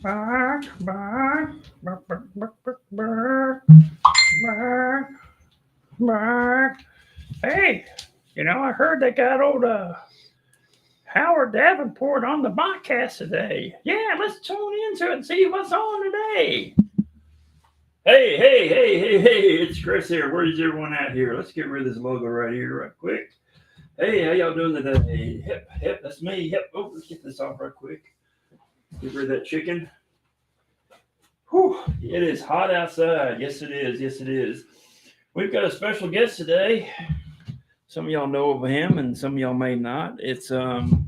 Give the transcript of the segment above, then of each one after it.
Bark, bark, bark, bark, bark, bark, bark, bark, bark. Hey, I heard they got old Howard Davenport on the podcast today. Yeah, let's tune into it and see what's on today. Hey, it's Chris here. Where's everyone at here? Let's get rid of this logo right here, right quick. Hey, how y'all doing today? Hip, that's me. Hip. Oh, let's get this off right quick. Get rid of that chicken. Whew, it is hot outside. Yes, it is. Yes, it is. We've got a special guest today. Some of y'all know of him, and some of y'all may not. It's the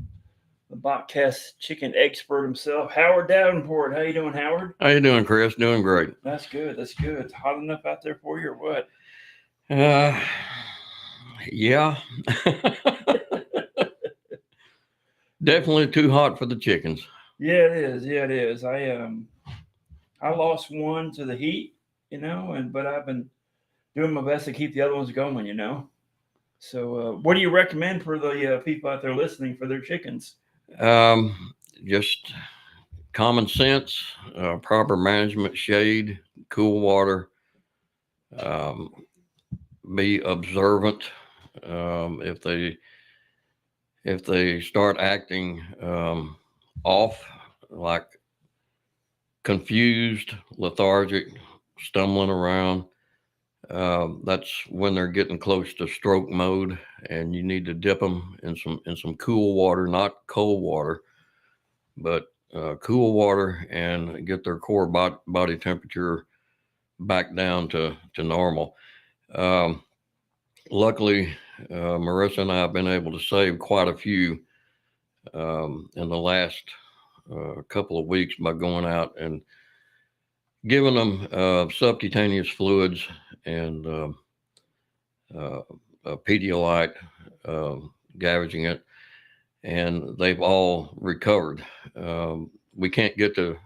botcast chicken expert himself, Howard Davenport. How you doing, Howard? How you doing, Chris? Doing great. That's good. That's good. It's hot enough out there for you, or what? Yeah. Definitely too hot for the chickens. Yeah, it is. Yeah, it is. I lost one to the heat, but I've been doing my best to keep the other ones going. So, what do you recommend for the people out there listening for their chickens? Just common sense, proper management, shade, cool water. Be observant. If they start acting off, like confused, lethargic, stumbling around, that's when they're getting close to stroke mode, and you need to dip them in some cool water, not cold water, but cool water, and get their core body temperature back down to normal. Luckily, Marissa and I have been able to save quite a few in the last couple of weeks by going out and giving them subcutaneous fluids and Pedialyte, gouging it, and they've all recovered. We can't get to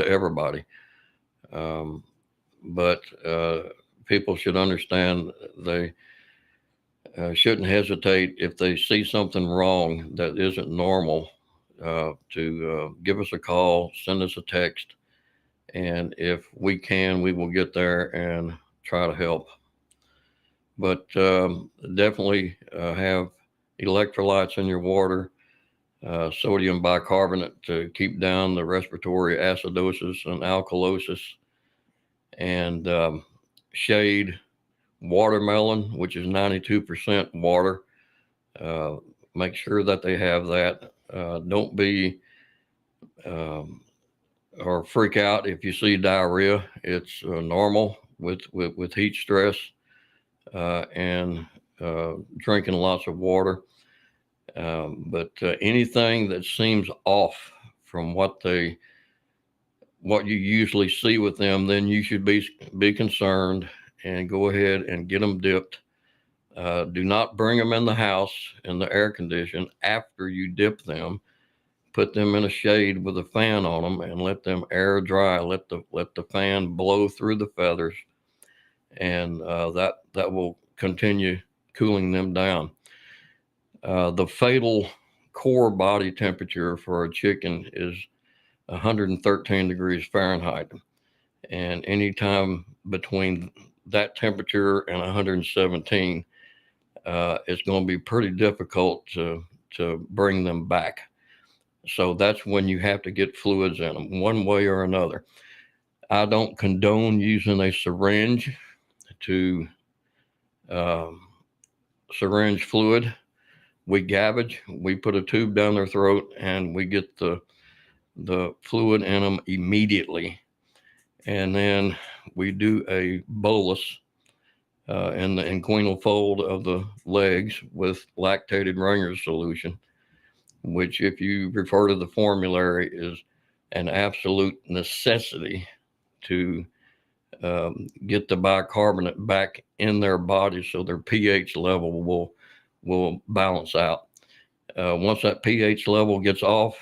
everybody, but people should understand they shouldn't hesitate if they see something wrong that isn't normal to give us a call, send us a text, and if we can, we will get there and try to help. But definitely have electrolytes in your water, sodium bicarbonate to keep down the respiratory acidosis and alkalosis, and shade, watermelon, which is 92% water. Make sure that they have that. Don't be or freak out if you see diarrhea. It's normal with heat stress and drinking lots of water. But anything that seems off from what you usually see with them, then you should be concerned and go ahead and get them dipped. Do not bring them in the house in the air condition after you dip them. Put them in a shade with a fan on them and let them air dry. Let the fan blow through the feathers, and that will continue cooling them down. The fatal core body temperature for a chicken is 113 degrees Fahrenheit, and anytime between that temperature and 117, it's going to be pretty difficult to bring them back. So that's when you have to get fluids in them one way or another. I don't condone using a syringe to syringe fluid. We gavage, we put a tube down their throat, and we get the fluid in them immediately. And then we do a bolus in the inguinal fold of the legs with lactated Ringer's solution, which, if you refer to the formulary, is an absolute necessity to get the bicarbonate back in their body so their pH level will balance out. Once that pH level gets off,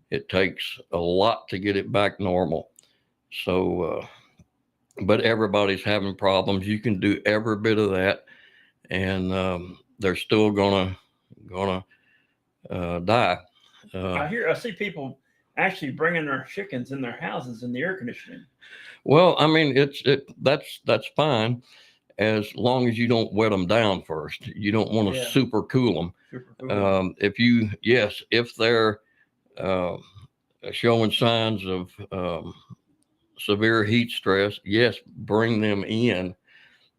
it takes a lot to get it back normal. So, but everybody's having problems. You can do every bit of that, and they're still gonna die. I see people actually bringing their chickens in their houses in the air conditioning. Well, I mean, that's fine as long as you don't wet them down first. You don't want to Yeah. super cool them. Super cool. If they're uh, showing signs of severe heat stress, yes, bring them in,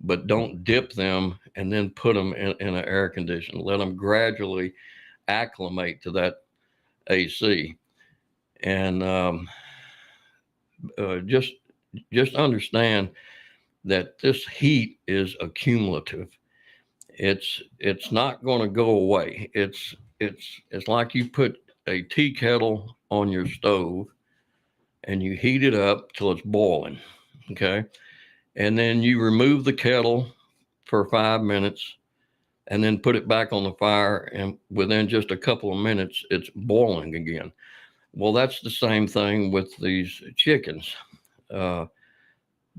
but don't dip them and then put them in an air conditioner. Let them gradually acclimate to that AC, and just understand that this heat is accumulative. It's not going to go away. It's like you put a tea kettle on your stove and you heat it up till it's boiling. Okay. And then you remove the kettle for 5 minutes and then put it back on the fire. And within just a couple of minutes, it's boiling again. Well, that's the same thing with these chickens.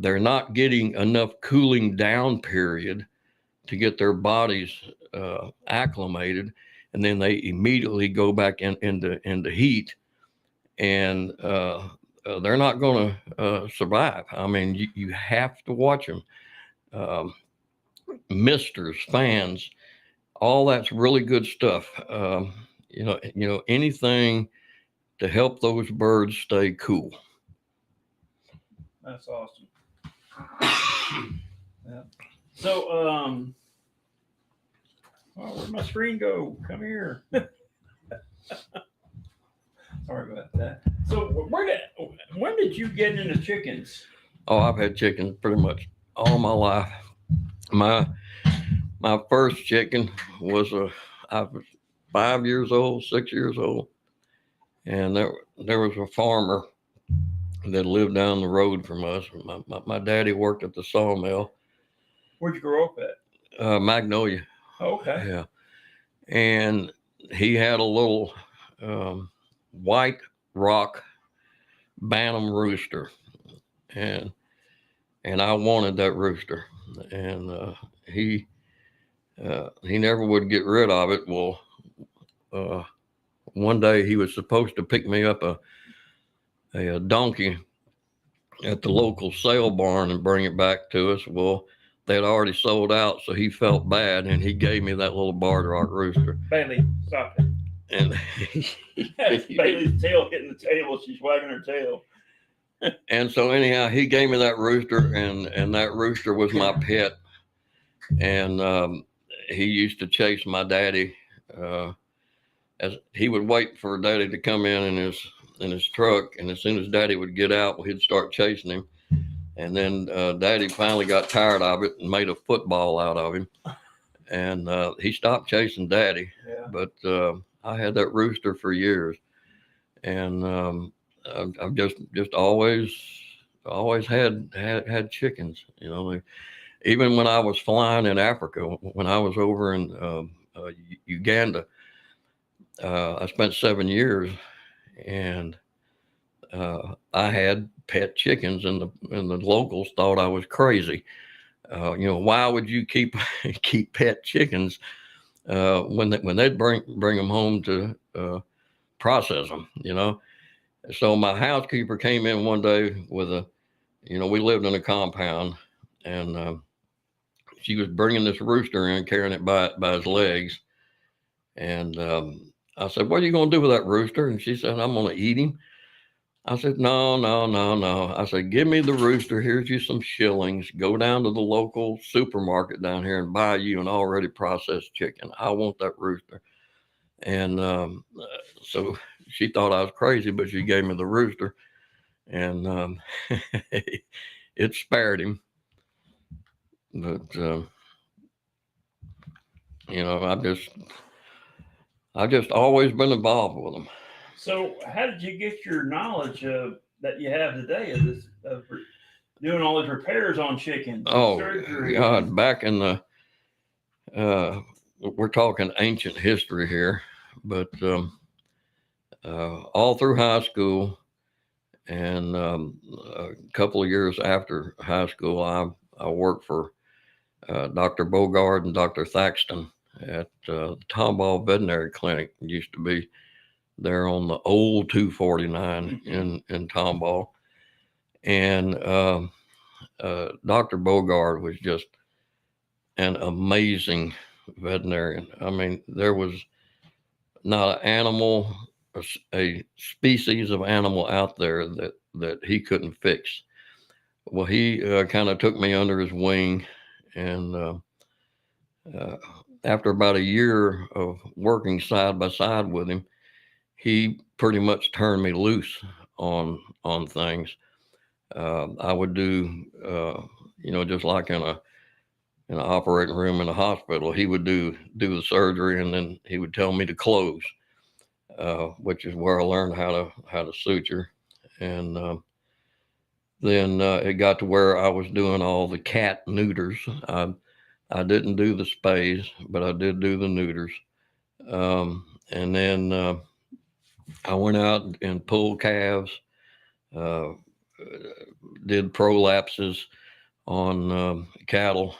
They're not getting enough cooling down period to get their bodies acclimated, and then they immediately go back into heat, and they're not going to survive. I mean, you have to watch them. Misters, fans, all that's really good stuff. Anything to help those birds stay cool. That's awesome. Yeah. So, where'd my screen go? Come here. Sorry about that. So, when did you get into chickens? Oh, I've had chickens pretty much all my life. My first chicken I was 5 years old, 6 years old, and there was a farmer that lived down the road from us. My daddy worked at the sawmill. Where'd you grow up at? Magnolia. Oh, okay. Yeah, and he had a little white rock bantam rooster, and I wanted that rooster, and he never would get rid of it. Well, one day he was supposed to pick me up a donkey at the local sale barn and bring it back to us. Well, they'd already sold out, so he felt bad, and he gave me that little barred rock rooster. Bailey, stop it. And That's Bailey's tail hitting the table. She's wagging her tail. And so anyhow, he gave me that rooster, and that rooster was my pet. And he used to chase my daddy. As he would wait for daddy to come in his truck, and as soon as daddy would get out, well, he'd start chasing him. And then daddy finally got tired of it and made a football out of him. And he stopped chasing daddy. Yeah. But I had that rooster for years, and I've just always had chickens. Even when I was flying in Africa, when I was over in Uganda, I spent 7 years, and I had pet chickens, and the locals thought I was crazy. Why would you keep pet chickens when they'd bring them home to process them? So my housekeeper came in one day with we lived in a compound, and she was bringing this rooster in, carrying it by his legs. And I said, "What are you going to do with that rooster?" And she said, "I'm going to eat him." I said, "No, no, no, no." I said, "Give me the rooster. Here's you some shillings. Go down to the local supermarket down here and buy you an already processed chicken. I want that rooster." And so she thought I was crazy, but she gave me the rooster, and it spared him. But I've just always been involved with them. So, how did you get your knowledge that you have today of this, doing all these repairs on chickens? Oh, surgery? God, back in the we're talking ancient history here, but all through high school and a couple of years after high school, I worked for Dr. Bogard and Dr. Thaxton at the Tomball Veterinary Clinic. It used to be there on the old 249 Mm-hmm. in Tomball. And Dr. Bogard was just an amazing veterinarian. I mean, there was not an animal, a species of animal out there that he couldn't fix. Well, he kind of took me under his wing, and after about a year of working side by side with him, he pretty much turned me loose on things. I would do, just like in an operating room in a hospital, he would do the surgery, and then he would tell me to close, which is where I learned how to suture. And then it got to where I was doing all the cat neuters. I didn't do the spays, but I did do the neuters. And then I went out and pulled calves, uh, did prolapses on cattle,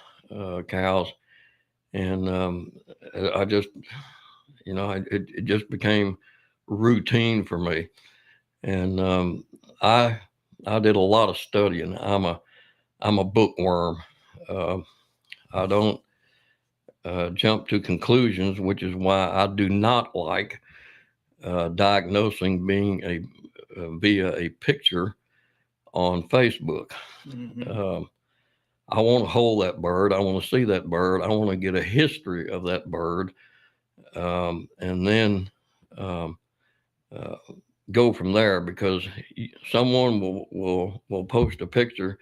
cows, and I just, it just became routine for me. And I did a lot of studying. I'm a bookworm. Uh, I don't jump to conclusions, which is why I do not like diagnosing being via a picture on Facebook. Mm-hmm. I want to hold that bird. I want to see that bird. I want to get a history of that bird, and then um, uh, go from there. Because someone will post a picture,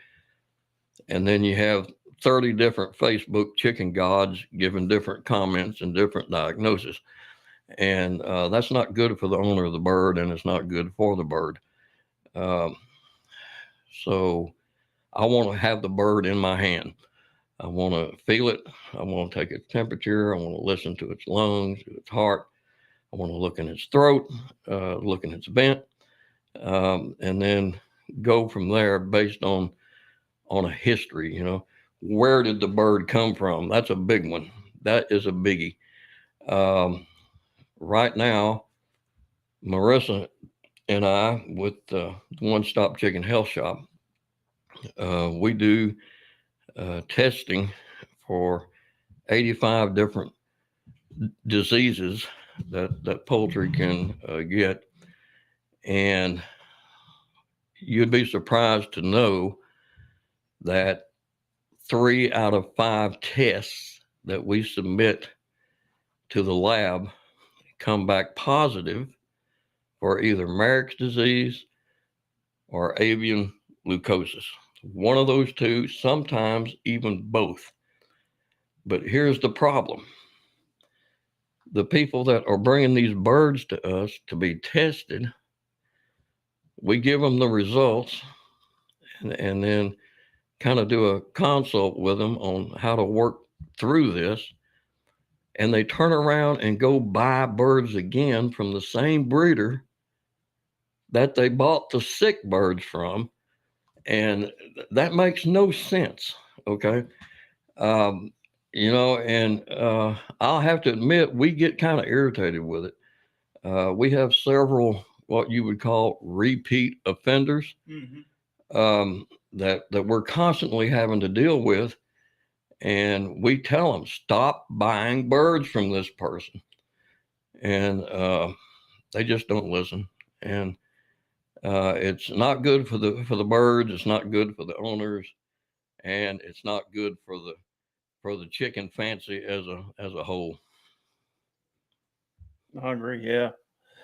and then you have 30 different Facebook chicken gods giving different comments and different diagnoses, and that's not good for the owner of the bird, and it's not good for the bird. Um, so I want to have the bird in my hand. I want to feel it. I want to take its temperature. I want to listen to its lungs, to its heart. I want to look in its throat, look in its vent, and then go from there based on a history. Where did the bird come from? That's a big one. That is a biggie. Um, right now, Marissa and I, with One Stop Chicken Health Shop, we do testing for 85 different diseases that poultry can get, and you'd be surprised to know that 3 out of 5 tests that we submit to the lab come back positive for either Marek's disease or avian leukosis. One of those two, sometimes even both. But here's the problem. The people that are bringing these birds to us to be tested, we give them the results, and then kind of do a consult with them on how to work through this. And they turn around and go buy birds again from the same breeder that they bought the sick birds from. And that makes no sense. Okay. Um, and I'll have to admit, we get kind of irritated with it. We have several what you would call repeat offenders, that we're constantly having to deal with. And we tell them, stop buying birds from this person. And they just don't listen. And it's not good for the birds. It's not good for the owners, and it's not good for the chicken fancy as a whole. I agree. Yeah.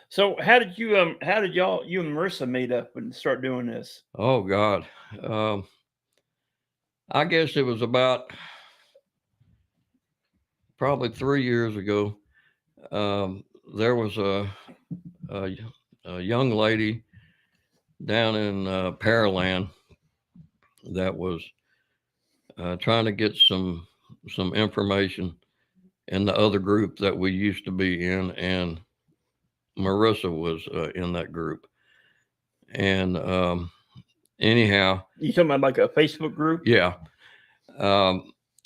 So how did you and Marissa meet up and start doing this? Oh God, I guess it was about probably 3 years ago. There was a, a young lady down in Pearland that was trying to get some information in the other group that we used to be in, and Marissa was in that group. And anyhow, You talking about like a Facebook group? yeah.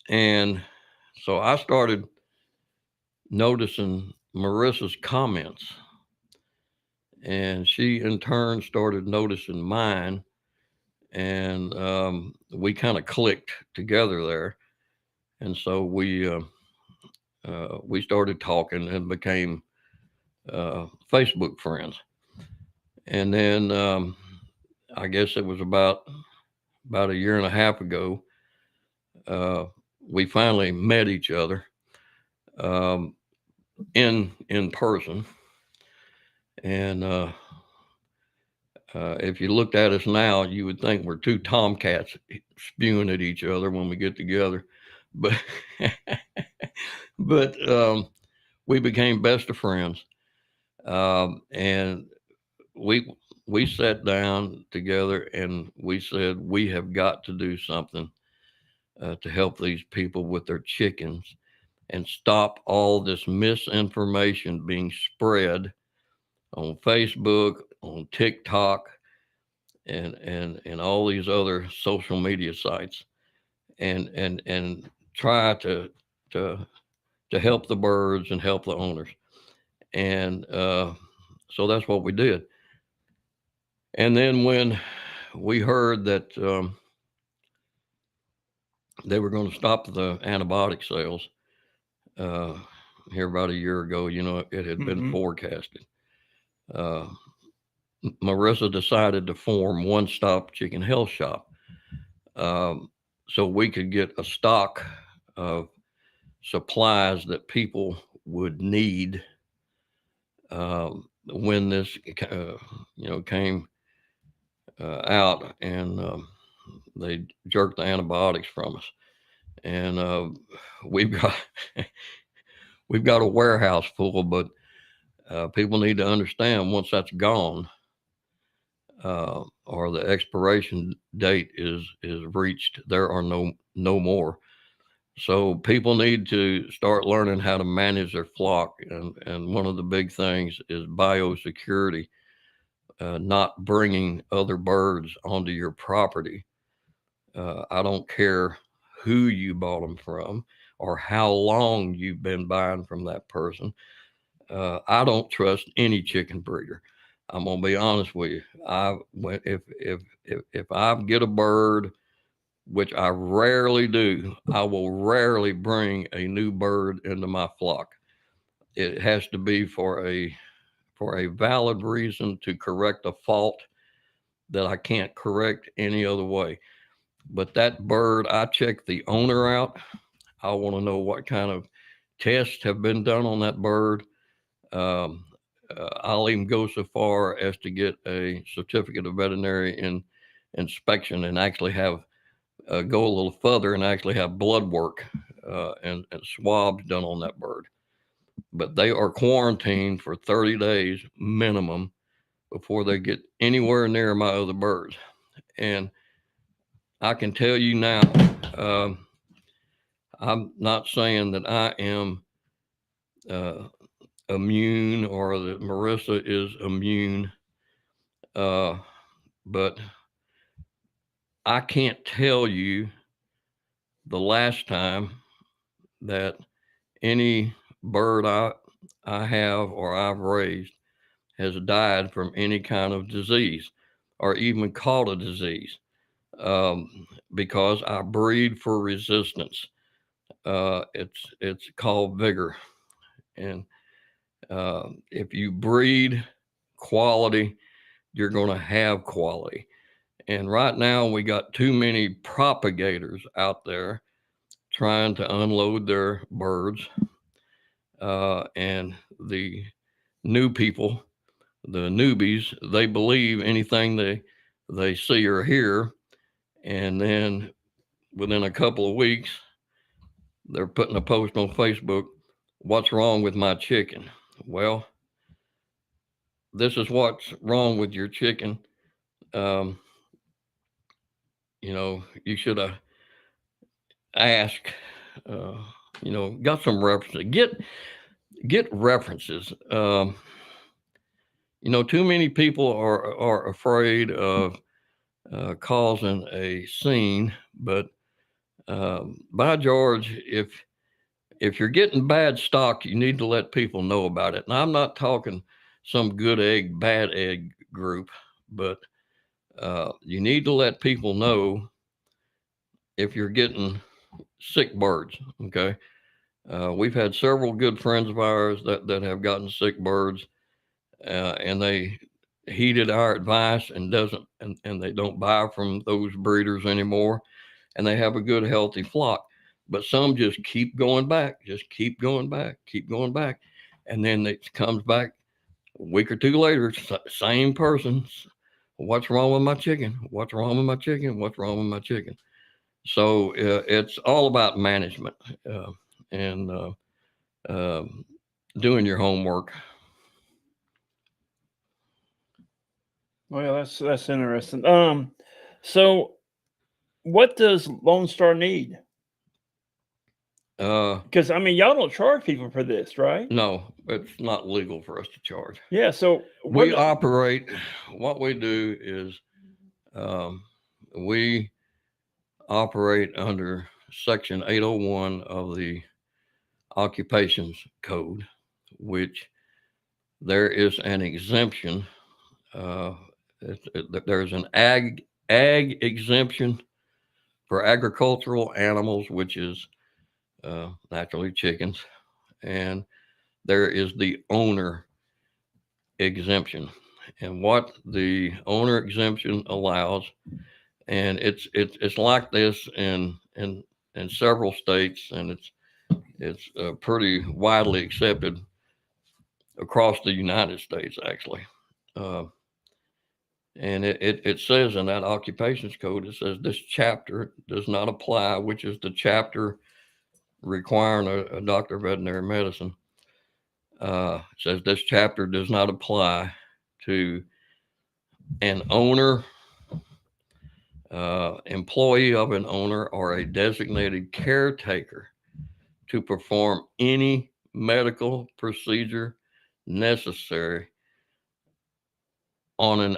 And so I started noticing Marissa's comments, and she in turn started noticing mine, and we kind of clicked together there, and so we started talking and became Facebook friends. And then I guess it was about a year and a half ago, uh, we finally met each other um, in person. And if you looked at us now, you would think we're two tomcats spewing at each other when we get together. But but we became best of friends, and we we sat down together and we said we have got to do something to help these people with their chickens and stop all this misinformation being spread on Facebook, on TikTok, and all these other social media sites, and try to to help the birds and help the owners. And so that's what we did. And then when we heard that they were going to stop the antibiotic sales uh, here about a year ago, it had been forecasted. Uh, Marissa decided to form One Stop Chicken Health Shop, so we could get a stock of supplies that people would need when this, came out, and they jerked the antibiotics from us. And we've got we've got a warehouse full, but people need to understand once that's gone, or the expiration date is reached, there are no more. So people need to start learning how to manage their flock, and one of the big things is biosecurity, not bringing other birds onto your property. I don't care who you bought them from or how long you've been buying from that person. I don't trust any chicken breeder. I'm gonna be honest with you. If I get a bird, which I rarely do, I will rarely bring a new bird into my flock. It has to be for a valid reason to correct a fault that I can't correct any other way. But that bird, I check the owner out. I want to know what kind of tests have been done on that bird. Um, I'll even go so far as to get a certificate of veterinary inspection and actually have go a little further and actually have blood work and swabs done on that bird. But they are quarantined for 30 days minimum before they get anywhere near my other birds. And I can tell you now, I'm not saying that I am uh, immune or that Marissa is immune, uh, but I can't tell you the last time that any bird I have or I've raised has died from any kind of disease or even caught a disease, because I breed for resistance. It's called vigor, and if you breed quality, you're going to have quality. And right now, we got too many propagators out there trying to unload their birds, and the new people, the newbies, they believe anything they see or hear, and then within a couple of weeks, they're putting a post on Facebook. What's wrong with my chicken? Well, this is what's wrong with your chicken. Um, you should have asked. Uh, got some references. Get references. Too many people are afraid of causing a scene, but by George, if you're getting bad stock, you need to let people know about it. And I'm not talking some good egg, bad egg group, but you need to let people know if you're getting sick birds. Okay. We've had several good friends of ours that have gotten sick birds, and they heeded our advice and they don't buy from those breeders anymore, and they have a good healthy flock. But some just keep going back, keep going back, and then it comes back a week or two later, same person. What's wrong with my chicken? What's wrong with my chicken? What's wrong with my chicken? So it's all about management and doing your homework. Well, that's interesting. So what does Lone Star need? Because I mean, y'all don't charge people for this, right? No, it's not legal for us to charge. Yeah. So we operate. What we do is we operate under Section 801 of the Occupations Code, which there is an exemption. There's an ag exemption for agricultural animals, which is naturally chickens, and there is the owner exemption. And what the owner exemption allows, and it's like this in several states, and it's pretty widely accepted across the United States, actually. And it says in that occupations code, it says this chapter does not apply, which is the chapter requiring a doctor of veterinary medicine. Says this chapter does not apply to an owner, employee of an owner, or a designated caretaker to perform any medical procedure necessary on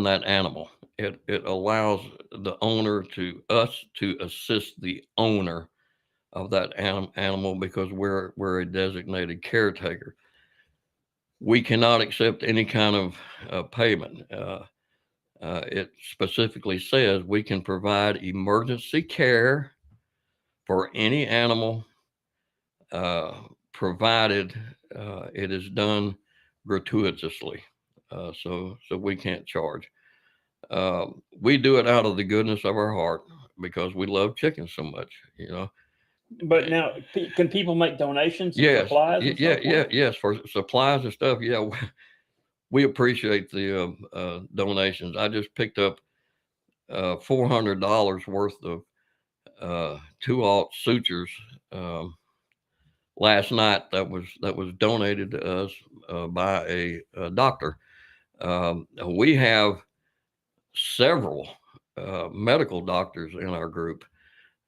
that animal. It allows the owner to assist the owner of that animal because we're a designated caretaker. We cannot accept any kind of payment. It specifically says we can provide emergency care for any animal, provided it is done gratuitously. So we can't charge. We do it out of the goodness of our heart because we love chickens so much, But now, can people make donations? Yes, Supplies and yes, for supplies and stuff. Yeah, we appreciate the donations. I just picked up $400 worth of 2-aught sutures last night. That was donated to us by a doctor. We have several medical doctors in our group.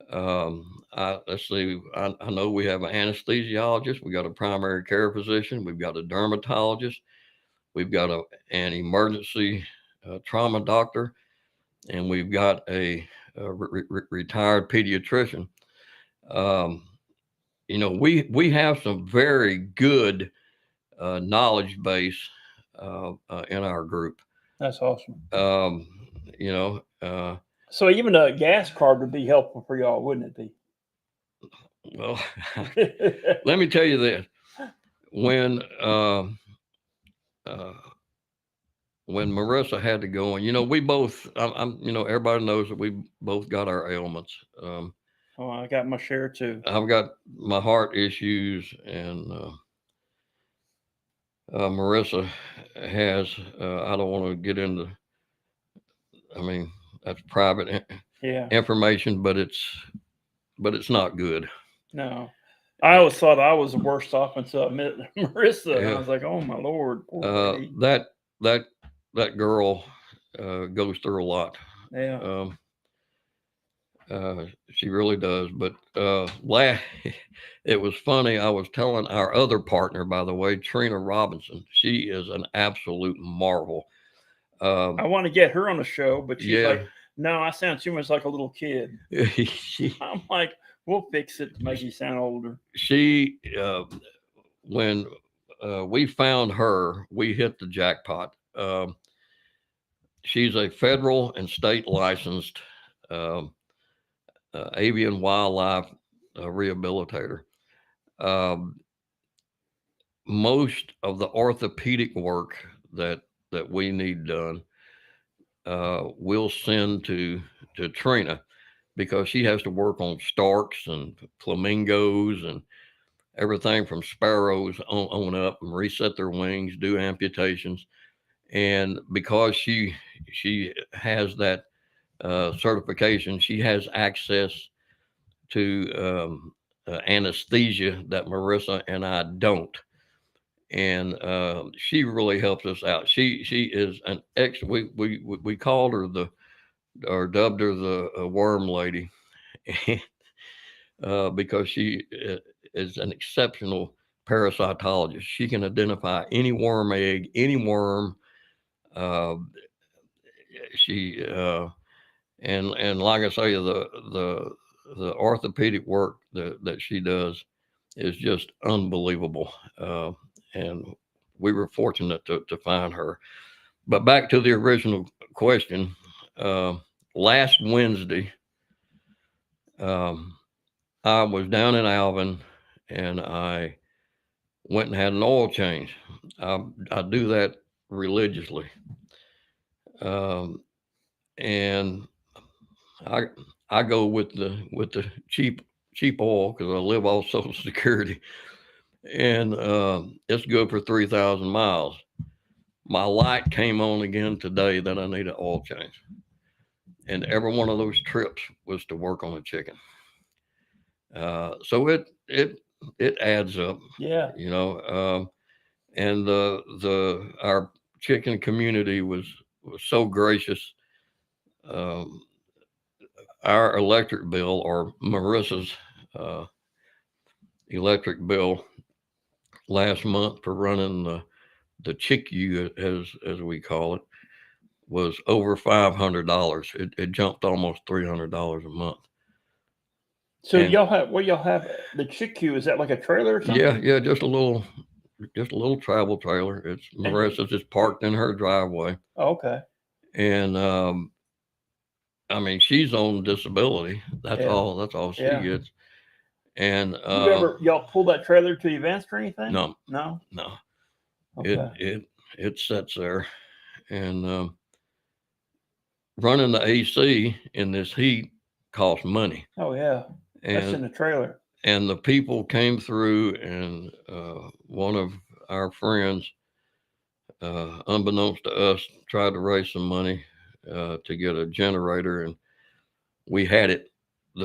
Let's see. I know we have an anesthesiologist. We got a primary care physician. We've got a dermatologist. We've got an emergency trauma doctor, and we've got a retired pediatrician. We have some very good knowledge base in our group. That's awesome. So even a gas card would be helpful for y'all, wouldn't it be? Well, let me tell you this: when Marissa had to go, and we both, everybody knows that we both got our ailments. I got my share too. I've got my heart issues, and Marissa has. I don't want to get into. I mean, that's private information, but it's not good. No, I always thought I was the worst off until I met Marissa, and I was like, "Oh my Lord!" That girl goes through a lot. Yeah. She really does. But it was funny. I was telling our other partner, by the way, Trina Robinson. She is an absolute marvel. I want to get her on the show, but she's like, "No, I sound too much like a little kid." I'm like, "We'll fix it to make you sound older." She, when we found her. We hit the jackpot. She's a federal and state licensed um avian wildlife rehabilitator. Um, Most of the orthopedic work that we need done, we'll send to Trina because she has to work on storks and flamingos and everything from sparrows on up and reset their wings, do amputations. And because she has that certification, she has access to anesthesia that Marissa and I don't. And she really helps us out. She is an ex. We called her the or dubbed her the worm lady, because she is an exceptional parasitologist. She can identify any worm egg, any worm. Uh, she and like I say, the orthopedic work that she does is just unbelievable. And we were fortunate to find her. But back to the original question, uh, last Wednesday, um, I was down in Alvin and I went and had an oil change. I do that religiously. Um, and I I go with the cheap oil because I live off Social Security, and it's good for 3,000 miles. My light came on again today that I need an oil change, and every one of those trips was to work on a chicken. So it adds up, Yeah. you know. And the our chicken community was so gracious. Um, our electric bill, or Marissa's uh, electric bill, last month for running the chick-u, as we call it, was over $500. It jumped almost $300 a month. So And y'all have the chick-u? Is that like a trailer or yeah, something? yeah, just a little travel trailer. It's Marissa's just parked in her driveway. Oh, okay. And I mean, she's on disability. That's Yeah. all. That's all she Yeah. gets. And You ever y'all pull that trailer to events or anything? no, No. no, it Okay. it it sits there. And running the AC in this heat costs money. Oh yeah. That's in And the trailer. and the people came through, and one of our friends, unbeknownst to us, tried to raise some money to get a generator, and we had it.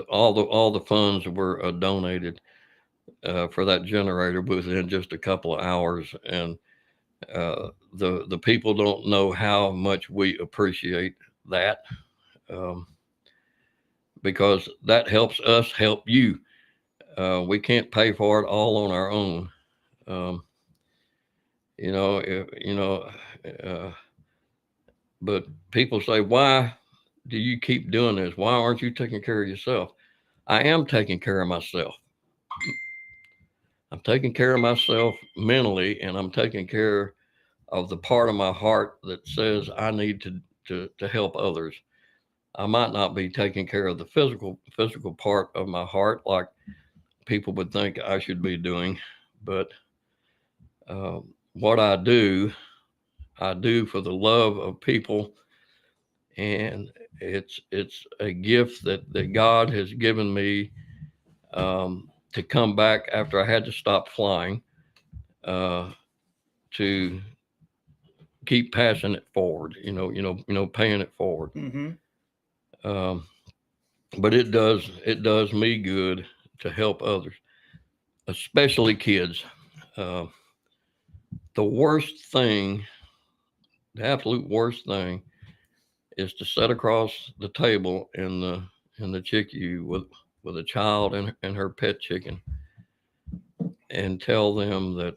All the funds were donated for that generator within just a couple of hours, and the people don't know how much we appreciate that, um, because that helps us help you. We can't pay for it all on our own. Um, you know, uh, but people say, why do you keep doing this? Why aren't you taking care of yourself? I am taking care of myself. I'm taking care of myself mentally, and I'm taking care of the part of my heart that says I need to help others. I might not be taking care of the physical part of my heart like people would think I should be doing, but what I do for the love of people, and it's a gift that God has given me, to come back after I had to stop flying, uh, to keep passing it forward. Paying it forward. Mm-hmm. Um, but it does me good to help others, especially kids. Uh, the worst thing, the absolute worst thing, is to sit across the table in the chick-u with a child and her pet chicken, and tell them that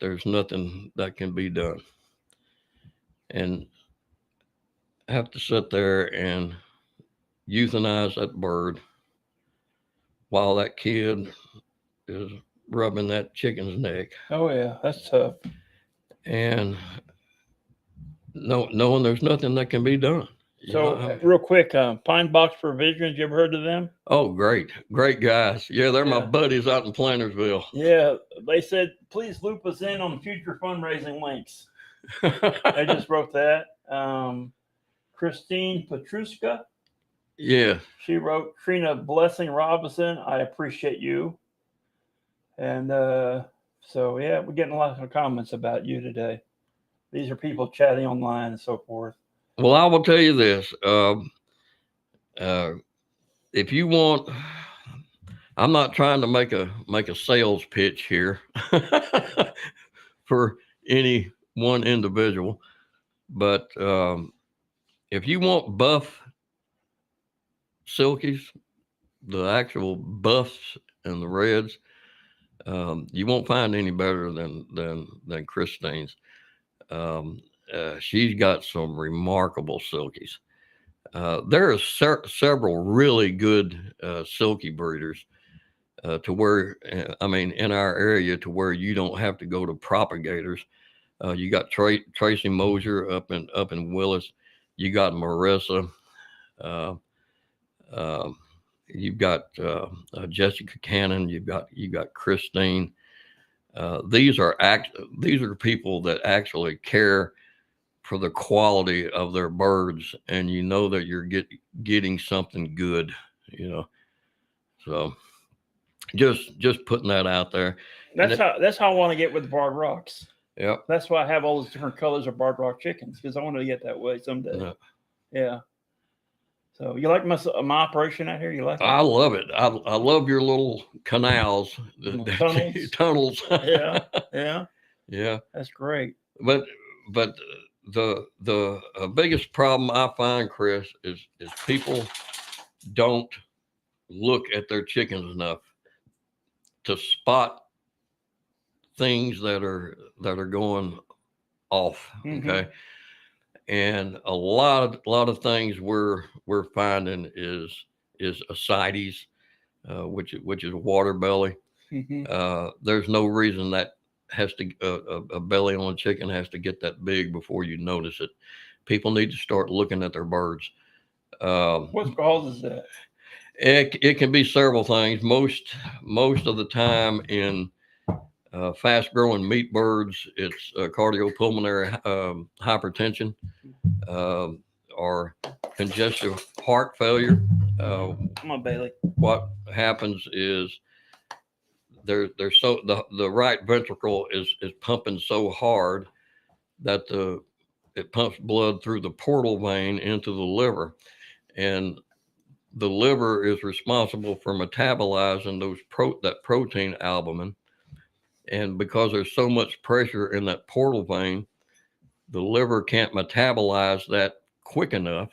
there's nothing that can be done, and have to sit there and euthanize that bird while that kid is rubbing that chicken's neck. Oh yeah, that's tough. And knowing there's nothing that can be done. So real quick, Pine Box Provisions, you ever heard of them? Oh, great guys. Yeah, they're my Yeah. buddies out in Plantersville. Yeah, they said please loop us in on future fundraising links. I just wrote that. Christine Petruska. Yeah. She wrote, Trina Blessing Robinson, I appreciate you. And so, yeah, we're getting a lot of comments about you today. These are people chatting online and so forth. Well, I will tell you this. If you want, I'm not trying to make a sales pitch here for any one individual, but if you want buff silkies, the actual buffs and the reds, you won't find any better than Christine's. She's got some remarkable silkies. There are several really good silky breeders to where, I mean, in our area to where you don't have to go to propagators. You got Tracy Mosier up in Willis. You got Marissa. You've got Jessica Cannon. You got Christine. These are people that actually care for the quality of their birds, and you know that you're getting something good, So just putting that out there. That's how I want to get with Barred Rocks. Yeah. That's why I have all those different colors of Barred Rock chickens, because I want to get that way someday. Yeah. So you like my operation out here? You like it? I love it. I love your little canals, tunnels. Yeah. That's great. But the biggest problem I find, Chris, is people don't look at their chickens enough to spot things that are going off. Mm-hmm. Okay. And a lot of things we're finding is ascites, which is a water belly. Mm-hmm. There's no reason that has to a belly on a chicken has to get that big before you notice it. People need to start looking at their birds. What causes that? It can be several things. Most of the time in fast growing meat birds, it's cardiopulmonary hypertension or congestive heart failure. Come on, Bailey. What happens is they're so the right ventricle is pumping so hard that it pumps blood through the portal vein into the liver, and the liver is responsible for metabolizing that protein albumin. And because there's so much pressure in that portal vein, the liver can't metabolize that quick enough,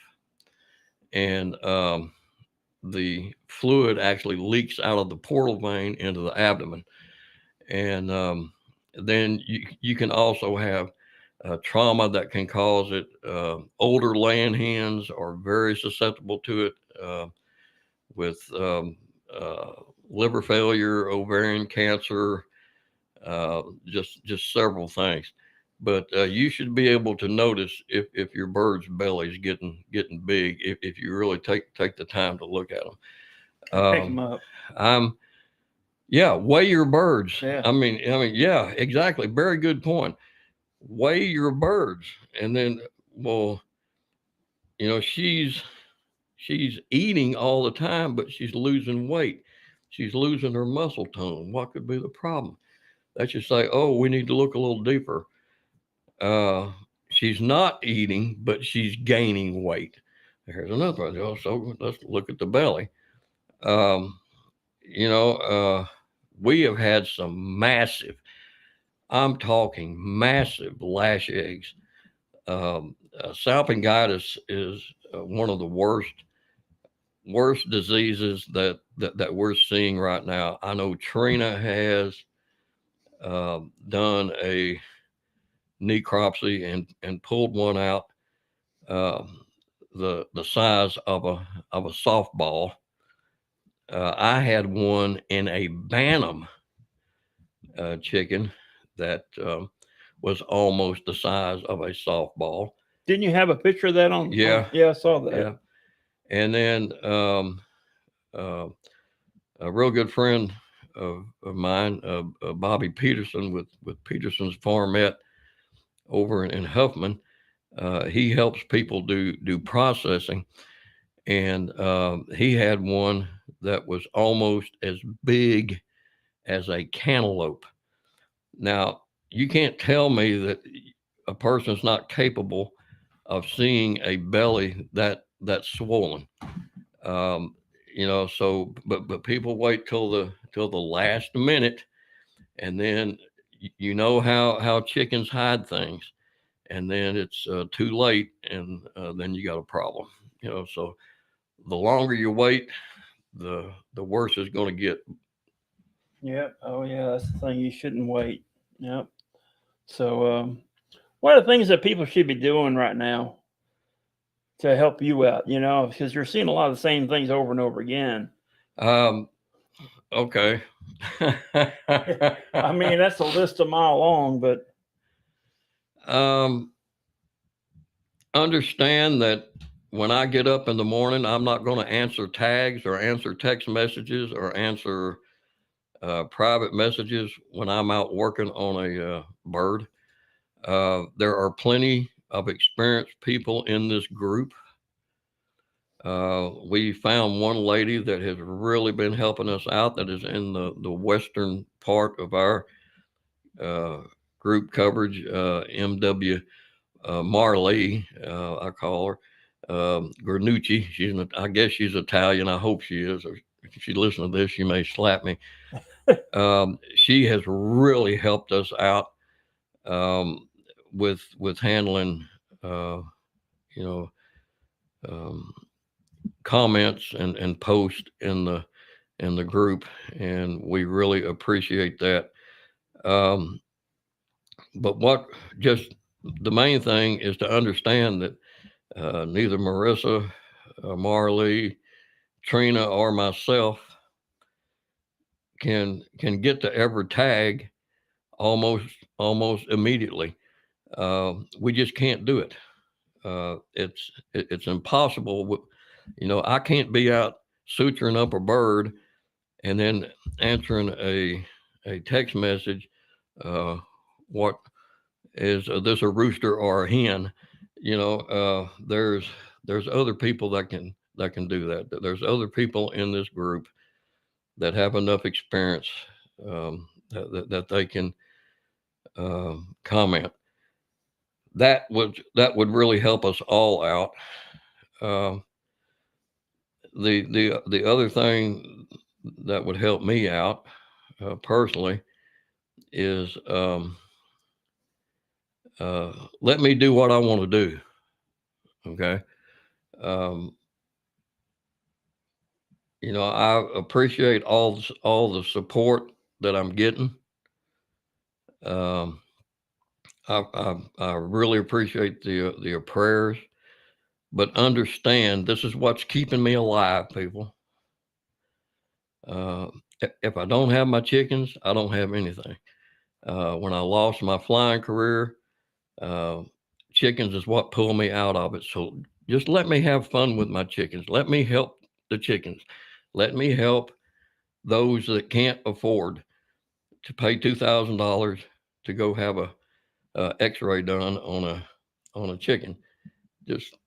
and the fluid actually leaks out of the portal vein into the abdomen. And then you can also have trauma that can cause it. Older laying hens are very susceptible to it, with liver failure, ovarian cancer, just several things. But you should be able to notice if your bird's belly is getting big if you really take the time to look at them. Pick them up. Weigh your birds. Yeah. I mean, yeah, exactly. Very good point. Weigh your birds, and then, well, she's eating all the time, but she's losing weight. She's losing her muscle tone. What could be the problem? They should say, oh, we need to look a little deeper. She's not eating, but she's gaining weight. Here's another one. So let's look at the belly. We have had some massive, I'm talking massive lash eggs. Salpingitis is one of the worst diseases that we're seeing right now. I know Trina has done a necropsy and pulled one out the size of a softball. I had one in a Bantam chicken that was almost the size of a softball. Didn't you have a picture of that on? Yeah, Yeah, I saw that. yeah. And then uh, a real good friend of mine, Bobby Peterson with Peterson's Farmette over in Huffman. He helps people do processing, and he had one that was almost as big as a cantaloupe. Now, you can't tell me that a person's not capable of seeing a belly that's swollen. Um, so but people wait till the last minute, and then you know how chickens hide things, and then it's too late, and then you got a problem. So the longer you wait, the worse it's going to get. Yep. Oh, yeah. That's the thing. You shouldn't wait. Yep. So, what are the things that people should be doing right now to help you out? Because you're seeing a lot of the same things over and over again. Um, okay. I mean, that's a list a mile long, but um, understand that when I get up in the morning, I'm not going to answer tags or answer text messages or answer private messages when I'm out working on a bird. There are plenty of experienced people in this group. We found one lady that has really been helping us out that is in the western part of our uh, group coverage, MW Marley, I call her. Granucci. I guess she's Italian. I hope she is. Or if she listens to this, she may slap me. She has really helped us out with handling, uh, you know, um, comments and posts in the group, and we really appreciate that. Um, but what just the main thing is to understand that neither Marissa, Marley, Trina, or myself can get to every tag almost almost immediately. We just can't do it. It's impossible. I can't be out suturing up a bird and then answering a text message. What is this, a rooster or a hen? There's other people that can do that. There's other people in this group that have enough experience that they can comment. That would really help us all out. Uh, the other thing that would help me out personally is let me do what I want to do. Okay. Um, I appreciate all the support that I'm getting. Um, I really appreciate the prayers, but understand this is what's keeping me alive, people. Uh, if I don't have my chickens, I don't have anything. When I lost my flying career, uh, chickens is what pulled me out of it. So just let me have fun with my chickens. Let me help the chickens. Let me help those that can't afford to pay $2,000 to go have a X-ray done on a chicken. Just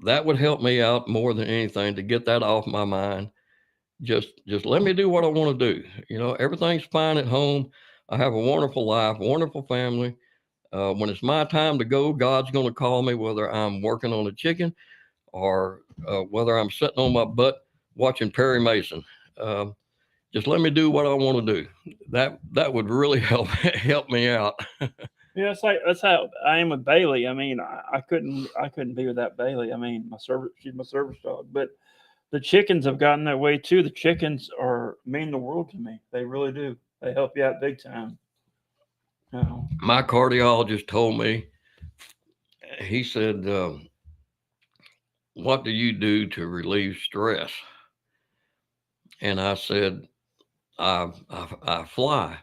that would help me out more than anything to get that off my mind. Just let me do what I want to do. Everything's fine at home. I have a wonderful life, wonderful family. When it's my time to go, God's going to call me, whether I'm working on a chicken or whether I'm sitting on my butt watching Perry Mason. Just let me do what I want to do. That would really help me out. yeah, that's how I am with Bailey. I mean, I couldn't be without Bailey. I mean, she's my service dog, but the chickens have gotten that way too. The chickens mean the world to me. They really do. They help you out big time. Oh. My cardiologist told me, he said, "What do you do to relieve stress?" And I said, I fly.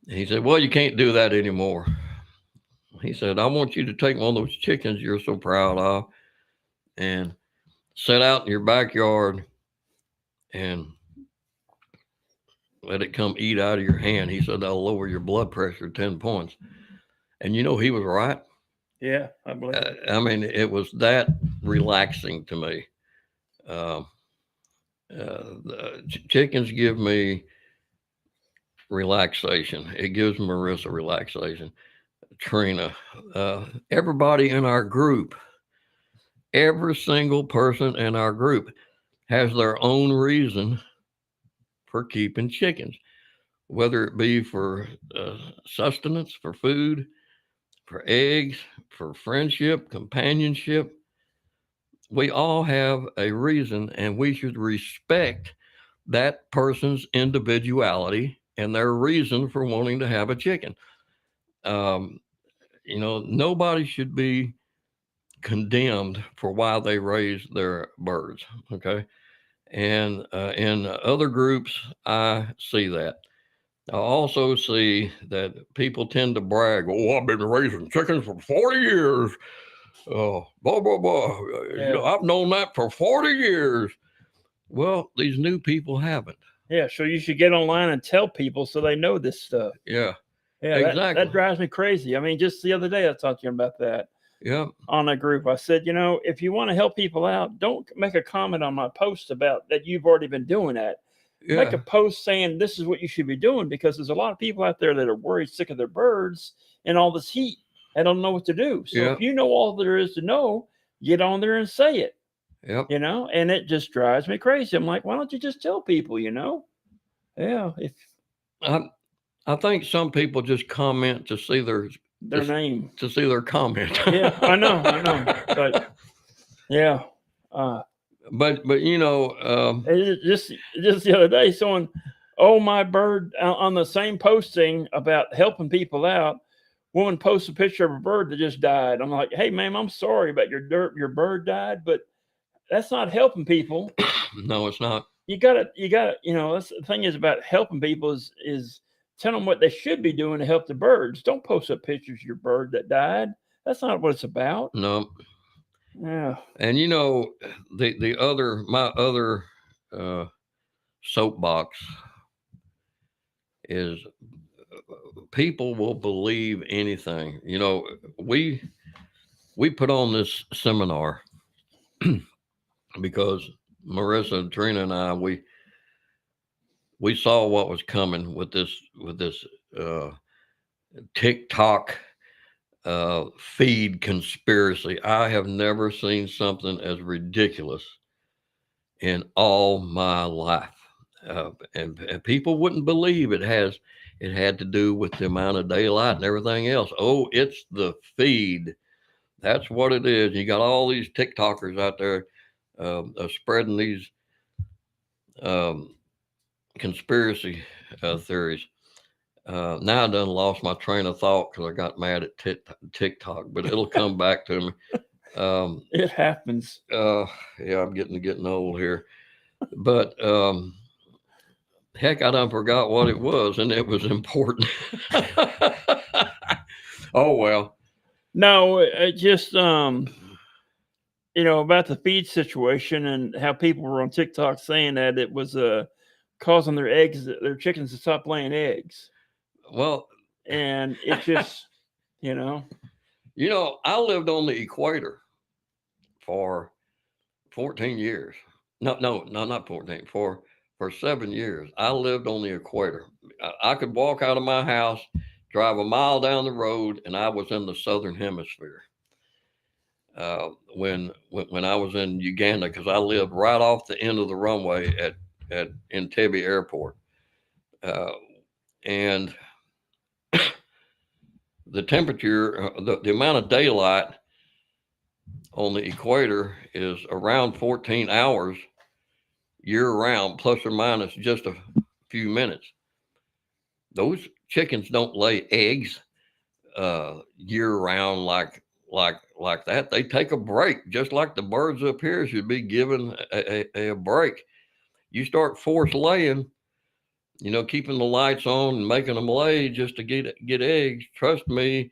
He said, well, you can't do that anymore. He said, I want you to take one of those chickens you're so proud of and set out in your backyard and let it come eat out of your hand. He said, that'll lower your blood pressure 10 points. And he was right. Yeah, I believe it. I mean, it was that relaxing to me. Chickens give me relaxation. It gives Marissa relaxation. Trina, everybody in our group, every single person in our group has their own reason for keeping chickens, whether it be for sustenance, for food, for eggs, for friendship, companionship. We all have a reason, and we should respect that person's individuality and their reason for wanting to have a chicken. Um, nobody should be condemned for why they raise their birds. Okay. And in other groups, I see that. I also see that people tend to brag, oh, I've been raising chickens for 40 years. Oh, blah, blah, blah. Yeah. I've known that for 40 years. Well, these new people haven't. Yeah, so you should get online and tell people so they know this stuff. Yeah. Yeah, exactly. that drives me crazy. I mean, just the other day I talked to you about that. Yeah. On a group, I said, if you want to help people out, don't make a comment on my post about that you've already been doing that. Yeah. Make a post saying this is what you should be doing, because there's a lot of people out there that are worried, sick of their birds and all this heat and don't know what to do. So Yeah. if you know all there is to know, get on there and say it. Yep. And it just drives me crazy. I'm like, why don't you just tell people, Yeah. If I think some people just comment to see their name, to see their comment. Yeah, I know. But yeah. But just the other day, someone, my bird, on the same posting about helping people out, woman posts a picture of a bird that just died. I'm like, hey, ma'am, I'm sorry about your bird died, but that's not helping people. No, it's not. You gotta, that's the thing is about helping people is tell them what they should be doing to help the birds. Don't post up pictures of your bird that died. That's not what it's about. No. Yeah. And my other soapbox is people will believe anything. We put on this seminar because Marissa, Trina, and I, we saw what was coming with this TikTok feed conspiracy. I have never seen something as ridiculous in all my life, and people wouldn't believe it had to do with the amount of daylight and everything else. Oh, it's the feed. That's what it is. You got all these TikTokers out there spreading these conspiracy theories. Now I done lost my train of thought because I got mad at TikTok, but it'll come back to me. It happens. Yeah, I'm getting old here, but heck, I done forgot what it was, and it was important. Oh well. No, it just about the feed situation and how people were on TikTok saying that it was causing their chickens to stop laying eggs. Well, and it just, I lived on the equator for 14 years. No, not 14. For 7 years, I lived on the equator. I could walk out of my house, drive a mile down the road, and I was in the southern hemisphere. When I was in Uganda, because I lived right off the end of the runway at Entebbe Airport, and the temperature, the amount of daylight on the equator is around 14 hours year round, plus or minus just a few minutes. Those chickens don't lay eggs year round like that. They take a break, just like the birds up here should be given a break. You start force laying, keeping the lights on and making them lay just to get eggs, trust me,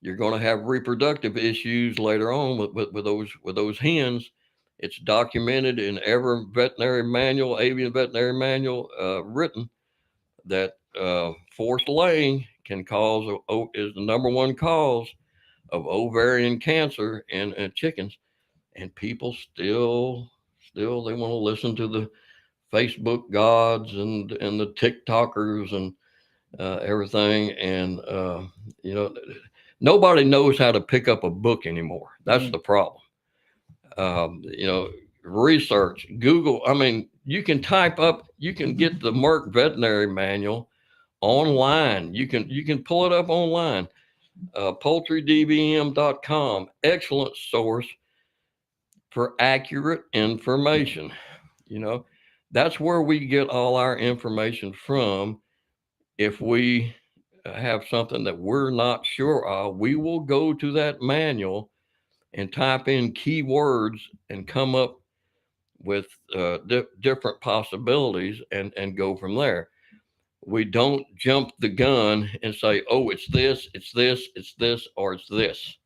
you're going to have reproductive issues later on with those hens. It's documented in every veterinary manual, avian veterinary manual written, that forced laying is the number one cause of ovarian cancer in chickens. And people still they want to listen to the Facebook gods and the TikTokers and everything. And nobody knows how to pick up a book anymore. That's the problem. Research, Google. I mean, you can get the Merck veterinary manual online. You can pull it up online. PoultryDVM.com, excellent source for accurate information. That's where we get all our information from. If we have something that we're not sure of, we will go to that manual and type in keywords and come up with different possibilities and go from there. We don't jump the gun and say, oh, it's this, or it's this,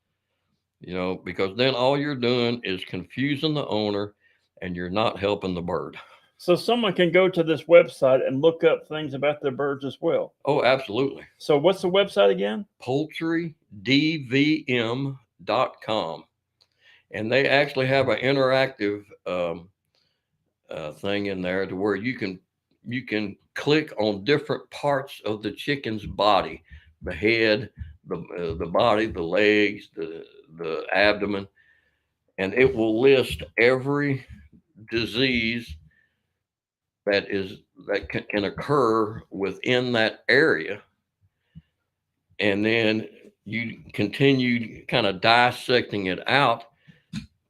because then all you're doing is confusing the owner and you're not helping the bird. So someone can go to this website and look up things about their birds as well. Oh, absolutely. So what's the website again? PoultryDVM.com. And they actually have an interactive thing in there to where you can click on different parts of the chicken's body, the head, the body, the legs, the abdomen, and it will list every disease that can occur within that area. And then you continue kind of dissecting it out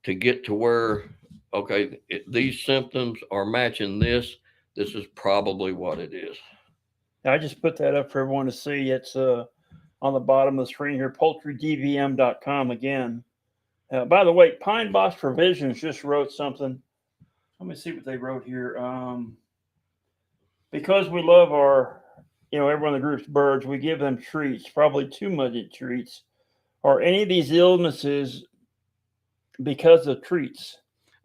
to get to where, okay, these symptoms are matching this. This is probably what it is. I just put that up for everyone to see. It's on the bottom of the screen here, PoultryDVM.com again. By the way, Pine Box Provisions just wrote something. Let me see what they wrote here. Because we love everyone in the group's birds, we give them treats, probably too many treats. Are any of these illnesses because of treats?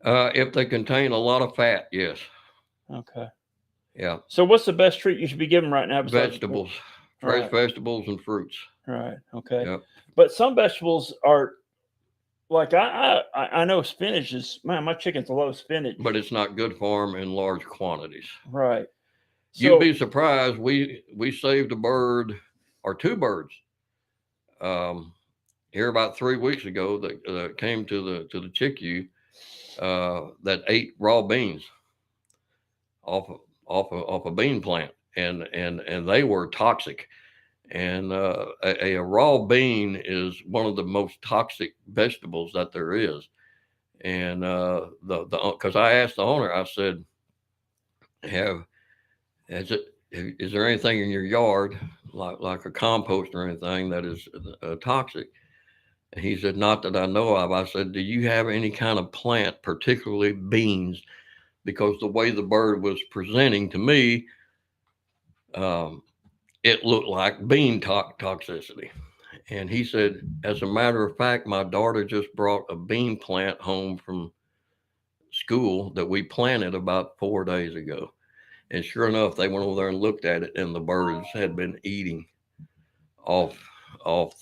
If they contain a lot of fat, yes. Okay. Yeah. So what's the best treat you should be giving right now? Vegetables, fresh vegetables and fruits. Right. Okay. Yep. But some vegetables are, like I know spinach is, man, my chickens love spinach. But it's not good for them in large quantities. Right. You'd be surprised. We saved a bird or two birds here about 3 weeks ago that came to the chickens that ate raw beans off a bean plant, and they were toxic. And a raw bean is one of the most toxic vegetables that there is. And because I asked the owner, I said, is there anything in your yard like a compost or anything that is toxic? And he said, not that I know of. I said, do you have any kind of plant, particularly beans? Because the way the bird was presenting to me, it looked like bean toxicity. And he said, as a matter of fact, my daughter just brought a bean plant home from school that we planted about 4 days ago. And sure enough, they went over there and looked at it, and the birds had been eating off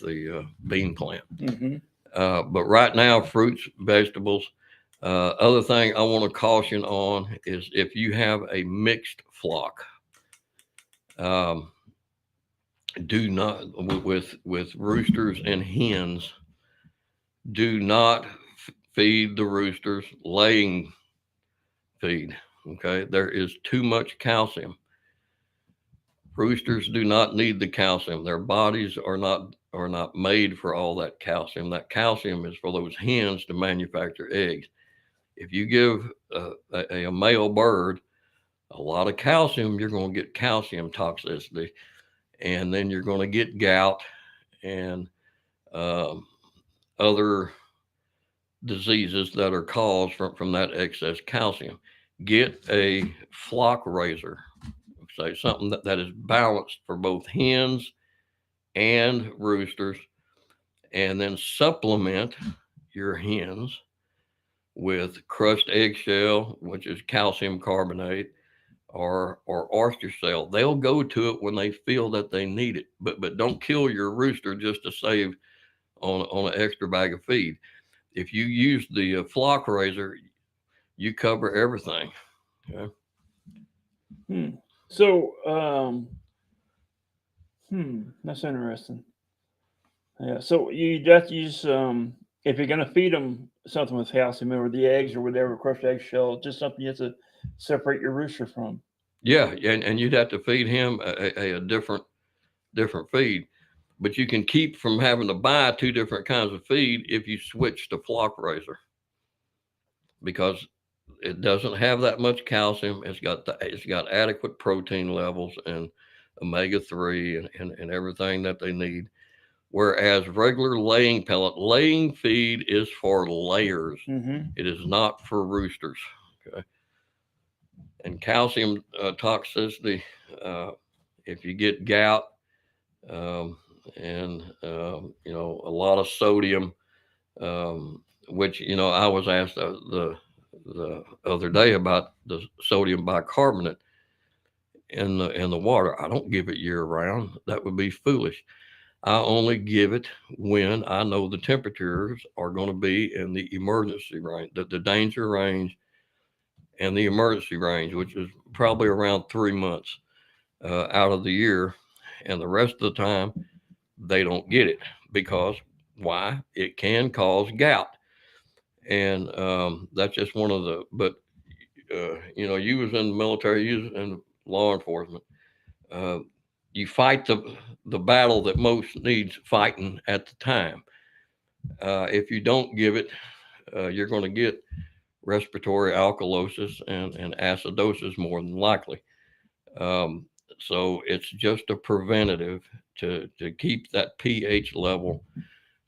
the bean plant. Mm-hmm. But right now, fruits, vegetables. Other thing I want to caution on is if you have a mixed flock, do not, with roosters and hens, do not feed the roosters laying feed. Okay, there is too much calcium. Roosters do not need the calcium. Their bodies are not made for all that calcium. That calcium is for those hens to manufacture eggs. If you give a male bird a lot of calcium, you're going to get calcium toxicity, and then you're going to get gout and other diseases that are caused from that excess calcium. Get a flock raiser, say, something that is balanced for both hens and roosters, and then supplement your hens with crushed eggshell, which is calcium carbonate, or oyster shell. They'll go to it when they feel that they need it, but don't kill your rooster just to save on an extra bag of feed. If you use the flock raiser, you cover everything. Okay? So, that's interesting. Yeah. So you just use if you're gonna feed them something with calcium or the eggs or whatever, crushed eggshell, just something you have to separate your rooster from. Yeah, and you'd have to feed him a different feed, but you can keep from having to buy two different kinds of feed if you switch to flock raiser, because it doesn't have that much calcium. It's got adequate protein levels and omega-3 and everything that they need. Whereas regular laying feed is for layers. Mm-hmm. It is not for roosters. Okay. And calcium toxicity, if you get gout, and a lot of sodium, which I was asked the other day about the sodium bicarbonate in the water. I don't give it year round. That would be foolish. I only give it when I know the temperatures are going to be in the emergency range, the danger range, and the emergency range, which is probably around 3 months out of the year, and the rest of the time they don't get it. Because why? It can cause gout, and that's just one of the. But you was in the military, you was in law enforcement. You fight the battle that most needs fighting at the time. If you don't give it, you're going to get respiratory alkalosis and acidosis more than likely. So it's just a preventative to keep that pH level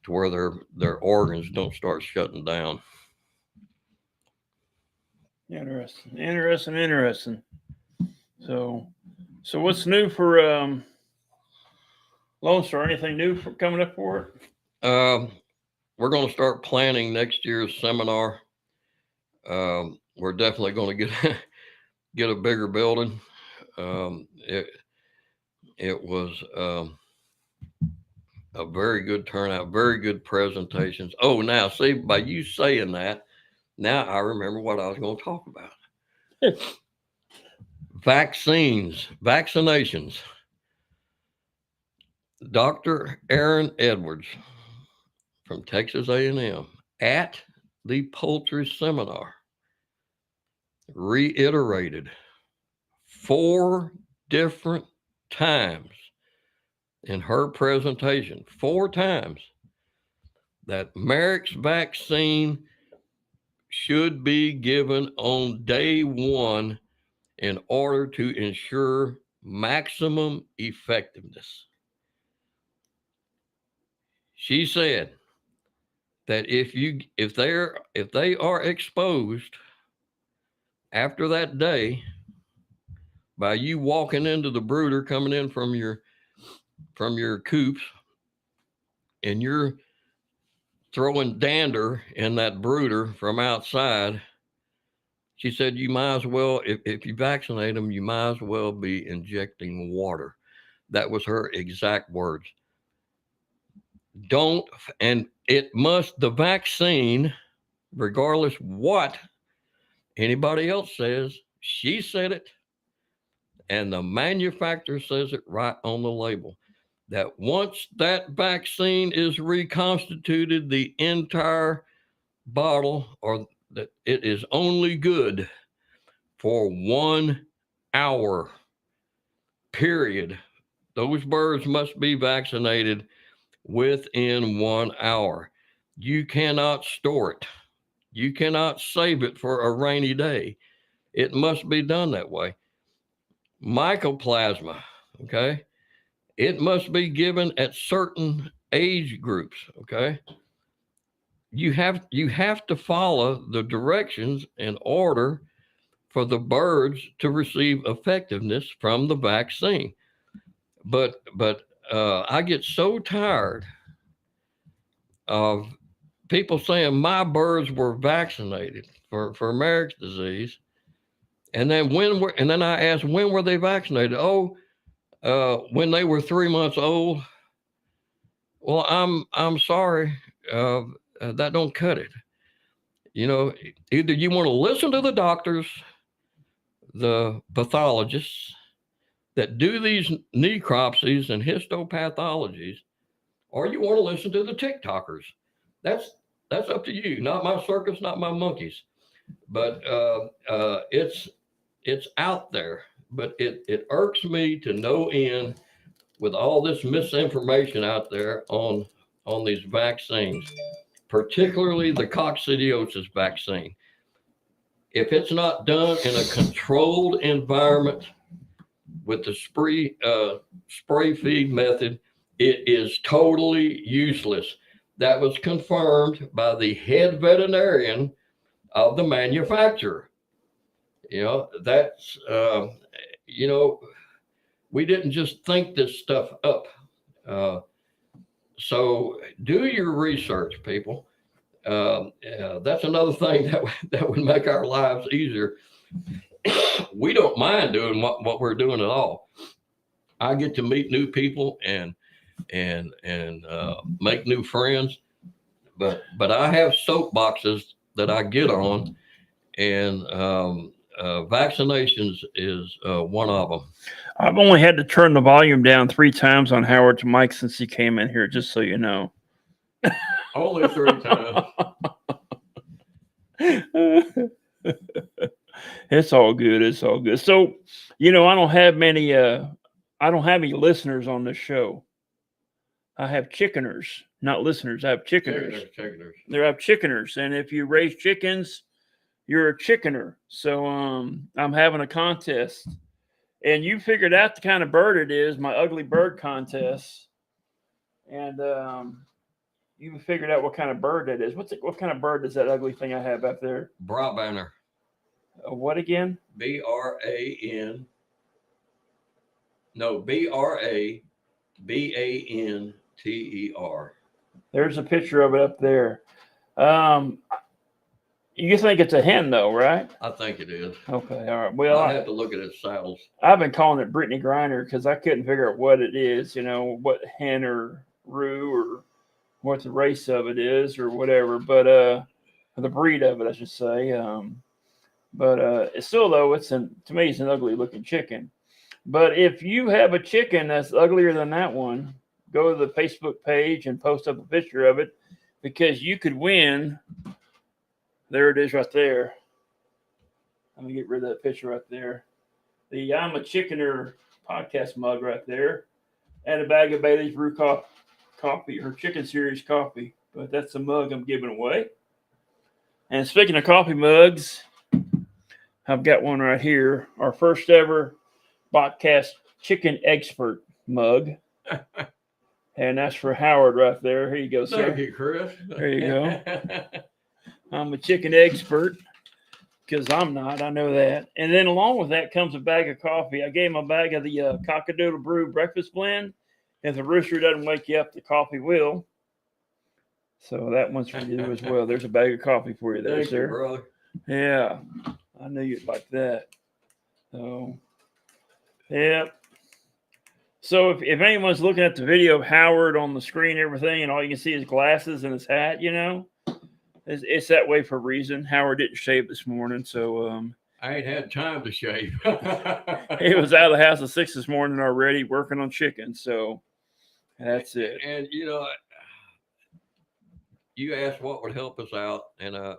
to where their organs don't start shutting down. Interesting. So what's new for Lone Star? Anything new coming up for it? We're going to start planning next year's seminar. We're definitely going to get a bigger building. It was a very good turnout, very good presentations. Oh, now see, by you saying that, now I remember what I was going to talk about. Vaccinations. Dr. Aaron Edwards from Texas A&M at the poultry seminar reiterated 4 different times in her presentation, 4 times, that Merrick's vaccine should be given on day 1 in order to ensure maximum effectiveness. She said that if they are exposed after that day by you walking into the brooder coming in from your coops, and you're throwing dander in that brooder from outside, she said you might as well, if you vaccinate them, you might as well be injecting water. That was her exact words. The vaccine, regardless what anybody else says, she said it, and the manufacturer says it right on the label, that once that vaccine is reconstituted, the entire bottle, or that it is only good for 1 hour, period. Those birds must be vaccinated within 1 hour. You cannot store it. You cannot save it for a rainy day. It must be done that way. Mycoplasma, okay? It must be given at certain age groups, okay? You have to follow the directions in order for the birds to receive effectiveness from the vaccine. But I get so tired of people saying my birds were vaccinated for Marek's disease, and then I ask, when were they vaccinated? Oh, when they were 3 months old. Well, I'm sorry, that don't cut it. Either you want to listen to the doctors, the pathologists that do these necropsies and histopathologies, or you want to listen to the TikTokers. That's up to you. Not my circus, not my monkeys. But it's out there. But it irks me to no end with all this misinformation out there on these vaccines, particularly the coccidiosis vaccine. If it's not done in a controlled environment with the spray feed method, it is totally useless. That was confirmed by the head veterinarian of the manufacturer. That's, we didn't just think this stuff up. So do your research, people. That's another thing that would make our lives easier. We don't mind doing what we're doing at all. I get to meet new people and make new friends, but I have soapboxes that I get on, and vaccinations is one of them. I've only had to turn the volume down 3 times on Howard's mic since he came in here, just so you know. Only 3 times. It's all good. It's all good. So, I don't have many listeners on this show. I have chickeners, not listeners. I have chickeners. Chickeners. They have chickeners. And if you raise chickens, you're a chickener. So I'm having a contest. And you figured out the kind of bird it is, my ugly bird contest. And you figured out what kind of bird that is. What kind of bird is that ugly thing I have up there? Brabantner. What again? BRABANTER. There's a picture of it up there. You think it's a hen, though, right? I think it is. Okay, all right. Well, I have to look at its saddles. I've been calling it Brittany Griner because I couldn't figure out what it is. What hen or roo or what the race of it is or whatever. But the breed of it, I should say. But it's still, though, to me, it's an ugly looking chicken. But if you have a chicken that's uglier than that one, go to the Facebook page and post up a picture of it, because you could win. There it is right there. Let me get rid of that picture right there. The I'm a Chickener podcast mug right there. And a bag of Bailey's Brew coffee, her Chicken Series coffee. But that's the mug I'm giving away. And speaking of coffee mugs, I've got one right here. Our first ever podcast Chicken EGGsprt mug. And that's for Howard right there. Here you go, sir. Thank you, Chris. There you go. I'm a chicken EGGsprt, because I'm not. I know that. And then along with that comes a bag of coffee. I gave him a bag of the Cockadoodle Brew breakfast blend. If the rooster doesn't wake you up, the coffee will. So that one's for you as well. There's a bag of coffee for you there, Thank sir. you, brother. Yeah, I knew you'd like that. So, yeah. So if anyone's looking at the video of Howard on the screen, everything, and all you can see is glasses and his hat, it's that way for a reason. Howard didn't shave this morning, so I ain't had time to shave. he was out of the house at 6 this morning already, working on chicken. So that's it. And you asked what would help us out, and I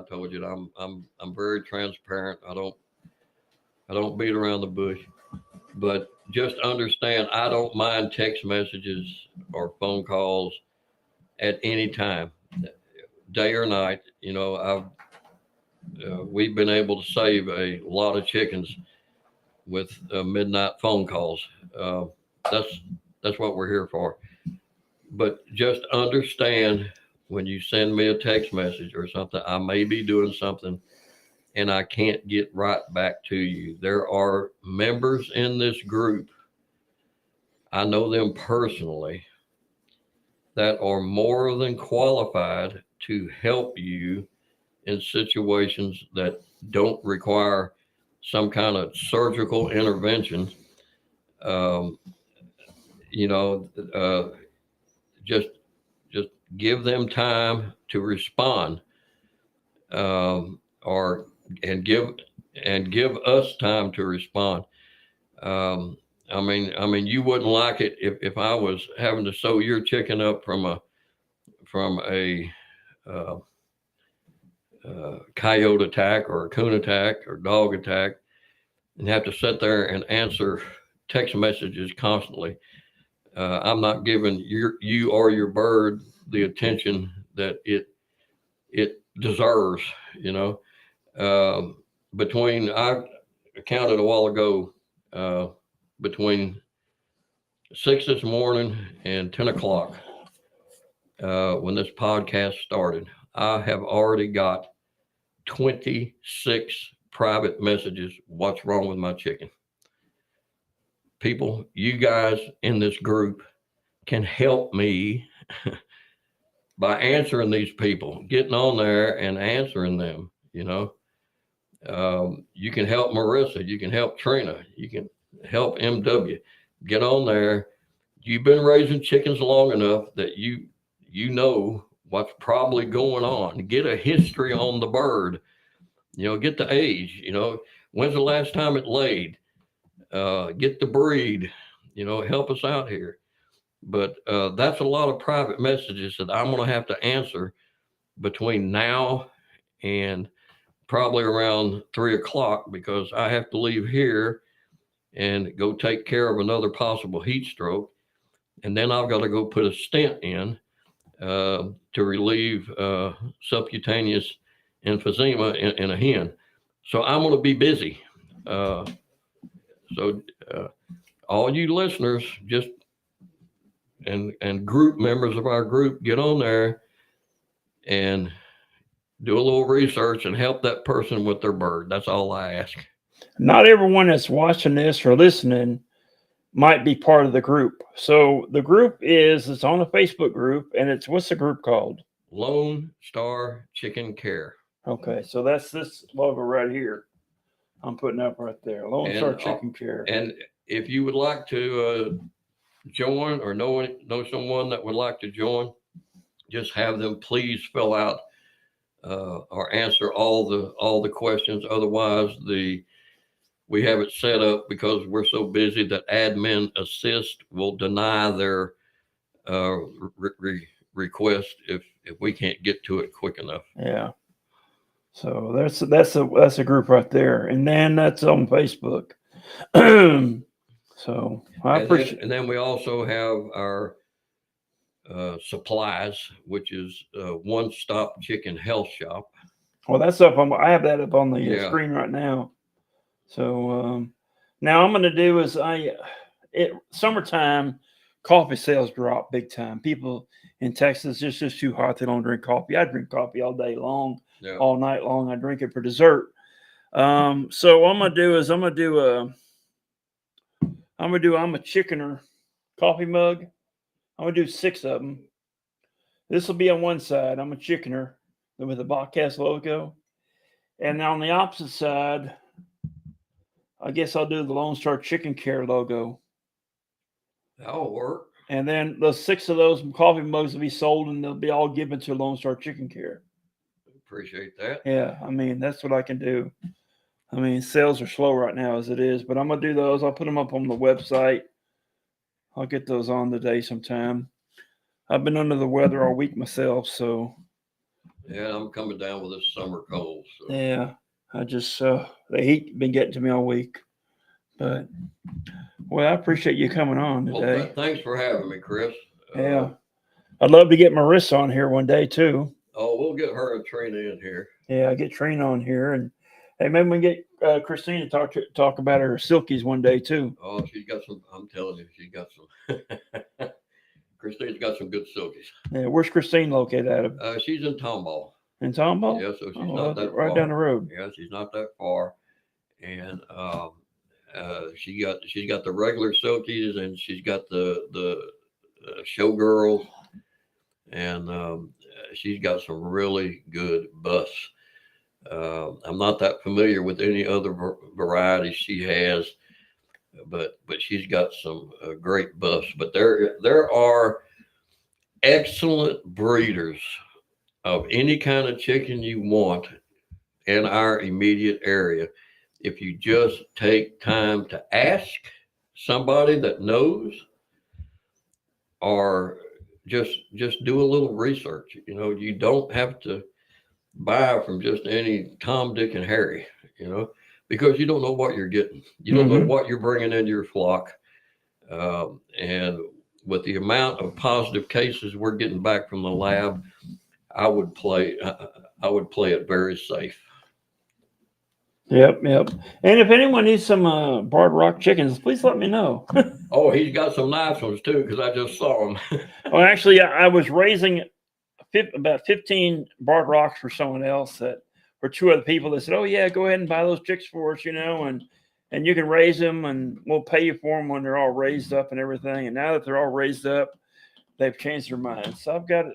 told you I'm very transparent. I don't beat around the bush, but just understand I don't mind text messages or phone calls at any time, day or night. We've been able to save a lot of chickens with midnight phone calls. That's what we're here for. But just understand, when you send me a text message or something, I may be doing something and I can't get right back to you. There are members in this group, I know them personally, that are more than qualified to help you in situations that don't require some kind of surgical intervention. Um, you know, just just give them time to respond, or and give us time to respond. Um, I mean, you wouldn't like it if I was having to sew your chicken up from a uh, coyote attack or a coon attack or dog attack, and have to sit there and answer text messages constantly. I'm not giving you or your bird the attention that it deserves. You know, between I counted a while ago, between 6 this morning and 10 o'clock, when this podcast started, I have already got 26 private messages. What's wrong with my chicken? People, you guys in this group can help me by answering these people, getting on there and answering them. You can help Marissa, you can help Trina, you can help MW. Get on there. You've been raising chickens long enough that you know what's probably going on. Get a history on the bird. Get the age. When's the last time it laid? Get the breed. Help us out here. But that's a lot of private messages that I'm going to have to answer between now and probably around 3 o'clock, because I have to leave here and go take care of another possible heat stroke. And then I've got to go put a stent in to relieve subcutaneous emphysema in a hen. So I'm going to be busy. So all you listeners, just and group members of our group, get on there and do a little research and help that person with their bird. That's all I ask. Not everyone that's watching this or listening might be part of the group. So the group it's on a Facebook group, and what's the group called? Lone Star Chicken Care. Okay, so that's this logo right here. I'm putting up right there. Lone Star Chicken Care. And if you would like to join, or know someone that would like to join, just have them please fill out or answer all the questions. Otherwise, we have it set up, because we're so busy, that admin assist will deny their request if we can't get to it quick enough. Yeah. So that's a group right there, and then that's on Facebook. So I appreciate. And then we also have our supplies, which is One Stop Chicken Health Shop. Well, that's up on. I have that up on the screen right now. So now I'm going to do is summertime, coffee sales drop big time. People in Texas, it's just too hot. They don't drink coffee. I drink coffee all day long, all night long. I drink it for dessert. So what I'm going to do is I'm a chickener coffee mug. I'm going to do 6 of them. This will be on one side. I'm a chickener with the Bobcast logo. And on the opposite side, I guess I'll do the Lone Star Chicken Care logo. That'll work. And then the 6 of those coffee mugs will be sold, and they'll be all given to Lone Star Chicken Care. Appreciate that. Yeah, that's what I can do. Sales are slow right now as it is, but I'm going to do those. I'll put them up on the website. I'll get those on today sometime. I've been under the weather all week myself, so. Yeah, I'm coming down with this summer cold. So. Yeah, I just, the heat been getting to me all week. But, well, I appreciate you coming on today. Well, thanks for having me, Chris. Yeah. I'd love to get Marissa on here one day, too. Oh, we'll get her and Trina in here. Yeah, get Trina on here. And, hey, maybe we can get Christine to talk about her silkies one day, too. Oh, she's got some, I'm telling you, she's got some. Christine's got some good silkies. Yeah, where's Christine located out of? She's in Tomball. In Tomball? Yeah, so she's Oh, not that right far. down the road. Yeah, she's not that far. And she's got the regular silkies, and she's got the showgirls, and she's got some really good busts. I'm not that familiar with any other varieties she has, but she's got some great busts. But there are excellent breeders of any kind of chicken you want in our immediate area. If you just take time to ask somebody that knows, or just do a little research. You don't have to buy from just any Tom, Dick, and Harry. Because you don't know what you're getting. You don't know what you're bringing into your flock. And with the amount of positive cases we're getting back from the lab, I would play it very safe. Yep. And if anyone needs some Barred Rock chickens, please let me know. Oh, he's got some nice ones too, because I just saw them. Well, actually, I was raising about 15 Barred Rocks for someone else for two other people that said, "Oh yeah, go ahead and buy those chicks for us, and you can raise them, and we'll pay you for them when they're all raised up and everything." And now that they're all raised up, they've changed their minds. So I've got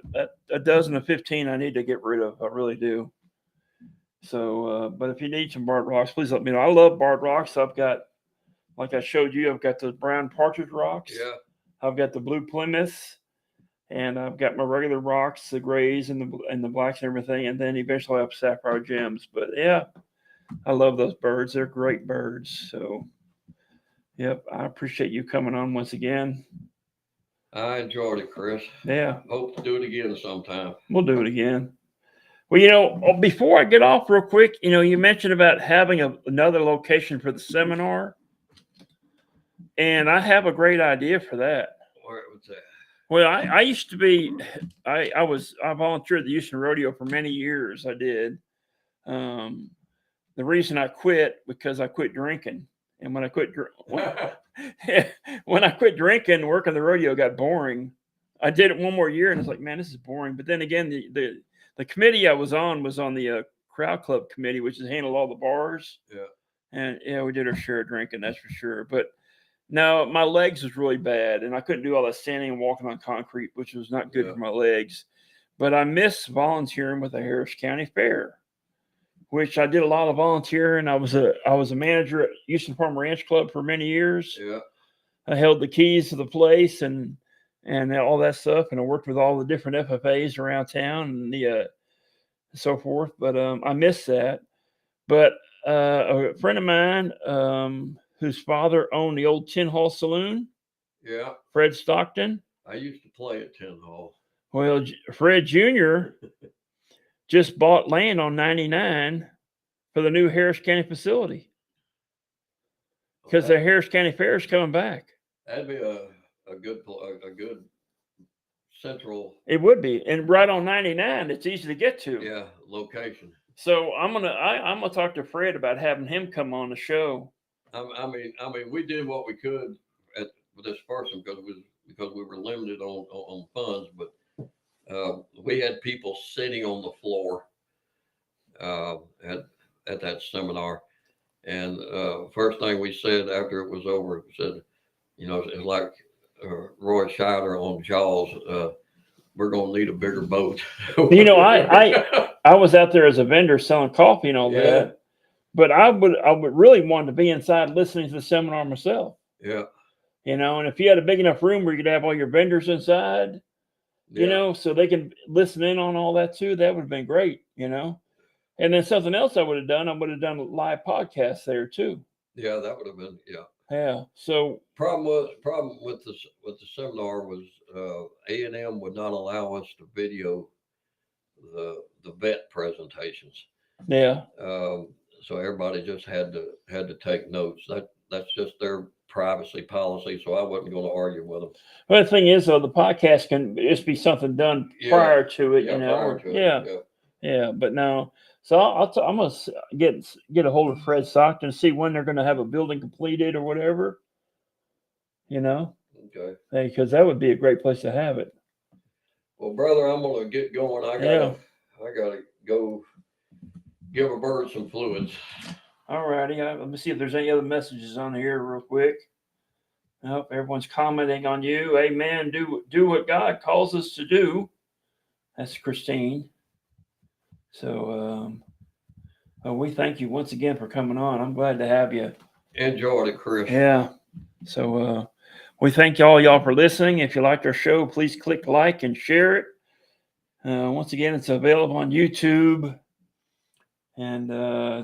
a dozen of 15 I need to get rid of. I really do. So, but if you need some Barred Rocks, please let me know. I love Barred Rocks. I've got, like I showed you, I've got the brown partridge rocks. Yeah. I've got the blue Plymouths, and I've got my regular rocks, the grays and the blacks and everything. And then eventually I have sapphire gems. But yeah, I love those birds. They're great birds. So, yep, I appreciate you coming on once again. I enjoyed it, Chris. Yeah. Hope to do it again sometime. We'll do it again. Well, before I get off real quick, you mentioned about having another location for the seminar. And I have a great idea for that. Where was that? Well, I used to be, I volunteered at the Houston Rodeo for many years. I did. The reason I quit, because I quit drinking. And when I quit drinking, working the rodeo got boring. I did it one more year, and I was like, man, this is boring. But then again, the committee I was on the crowd club committee, which is handled all the bars. Yeah. And yeah, we did our share of drinking, that's for sure. But no, my legs was really bad, and I couldn't do all that standing and walking on concrete, which was not good for my legs. But I miss volunteering with the Harris County Fair, which I did a lot of volunteering. I was a manager at Houston Farm Ranch Club for many years. Yeah. I held the keys to the place and all that stuff, and I worked with all the different FFAs around town and so forth. But I miss that. But a friend of mine whose father owned the old Tin Hall Saloon. Yeah. Fred Stockton. I used to play at Tin Hall. Well, Fred Jr. just bought land on 99 for the new Harris County facility, because the Harris County Fair is coming back. That'd be a good central. It would be, and right on 99, it's easy to get to. Yeah, location. So I'm gonna talk to Fred about having him come on the show. I mean, we did what we could with this first one because we were limited on funds, but we had people sitting on the floor at that seminar, and first thing we said after it was over, we said, it's like Roy Scheider on Jaws. We're gonna need a bigger boat. I was out there as a vendor selling coffee and all that. But I would really want to be inside listening to the seminar myself. Yeah. And if you had a big enough room where you could have all your vendors inside, so they can listen in on all that too, that would have been great, And then something else I would have done a live podcast there too. Yeah, that would have been, Yeah. So problem with the seminar was A&M would not allow us to video the vet presentations. Yeah. So everybody just had to take notes. That's just their privacy policy. So I wasn't going to argue with them. Well, the thing is, though, the podcast can just be something done prior to it, Yeah, but no. So I'm gonna get a hold of Fred Stockton and see when they're going to have a building completed or whatever. Okay. Because that would be a great place to have it. Well, brother, I'm going to get going. I gotta go give a bird some fluids. All righty. Let me see if there's any other messages on here real quick. Nope, everyone's commenting on you. Amen. Do what God calls us to do. That's Christine. So we thank you once again for coming on. I'm glad to have you. Enjoyed it, Chris. Yeah. So we thank y'all for listening. If you liked our show, please click like and share it. Once again, it's available on YouTube and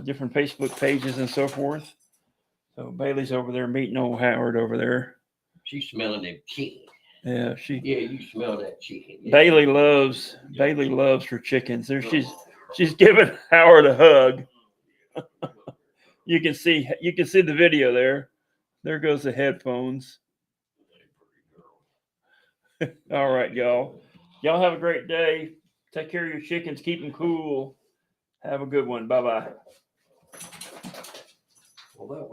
different Facebook pages and so forth. So Bailey's over there meeting old Howard over there. She's smelling them chicken. Yeah, you smell that chicken. Yeah. Bailey loves her chickens. There she's giving Howard a hug. You can see the video there. There goes the headphones. All right, y'all. Y'all have a great day. Take care of your chickens. Keep them cool. Have a good one. Bye-bye. Well, that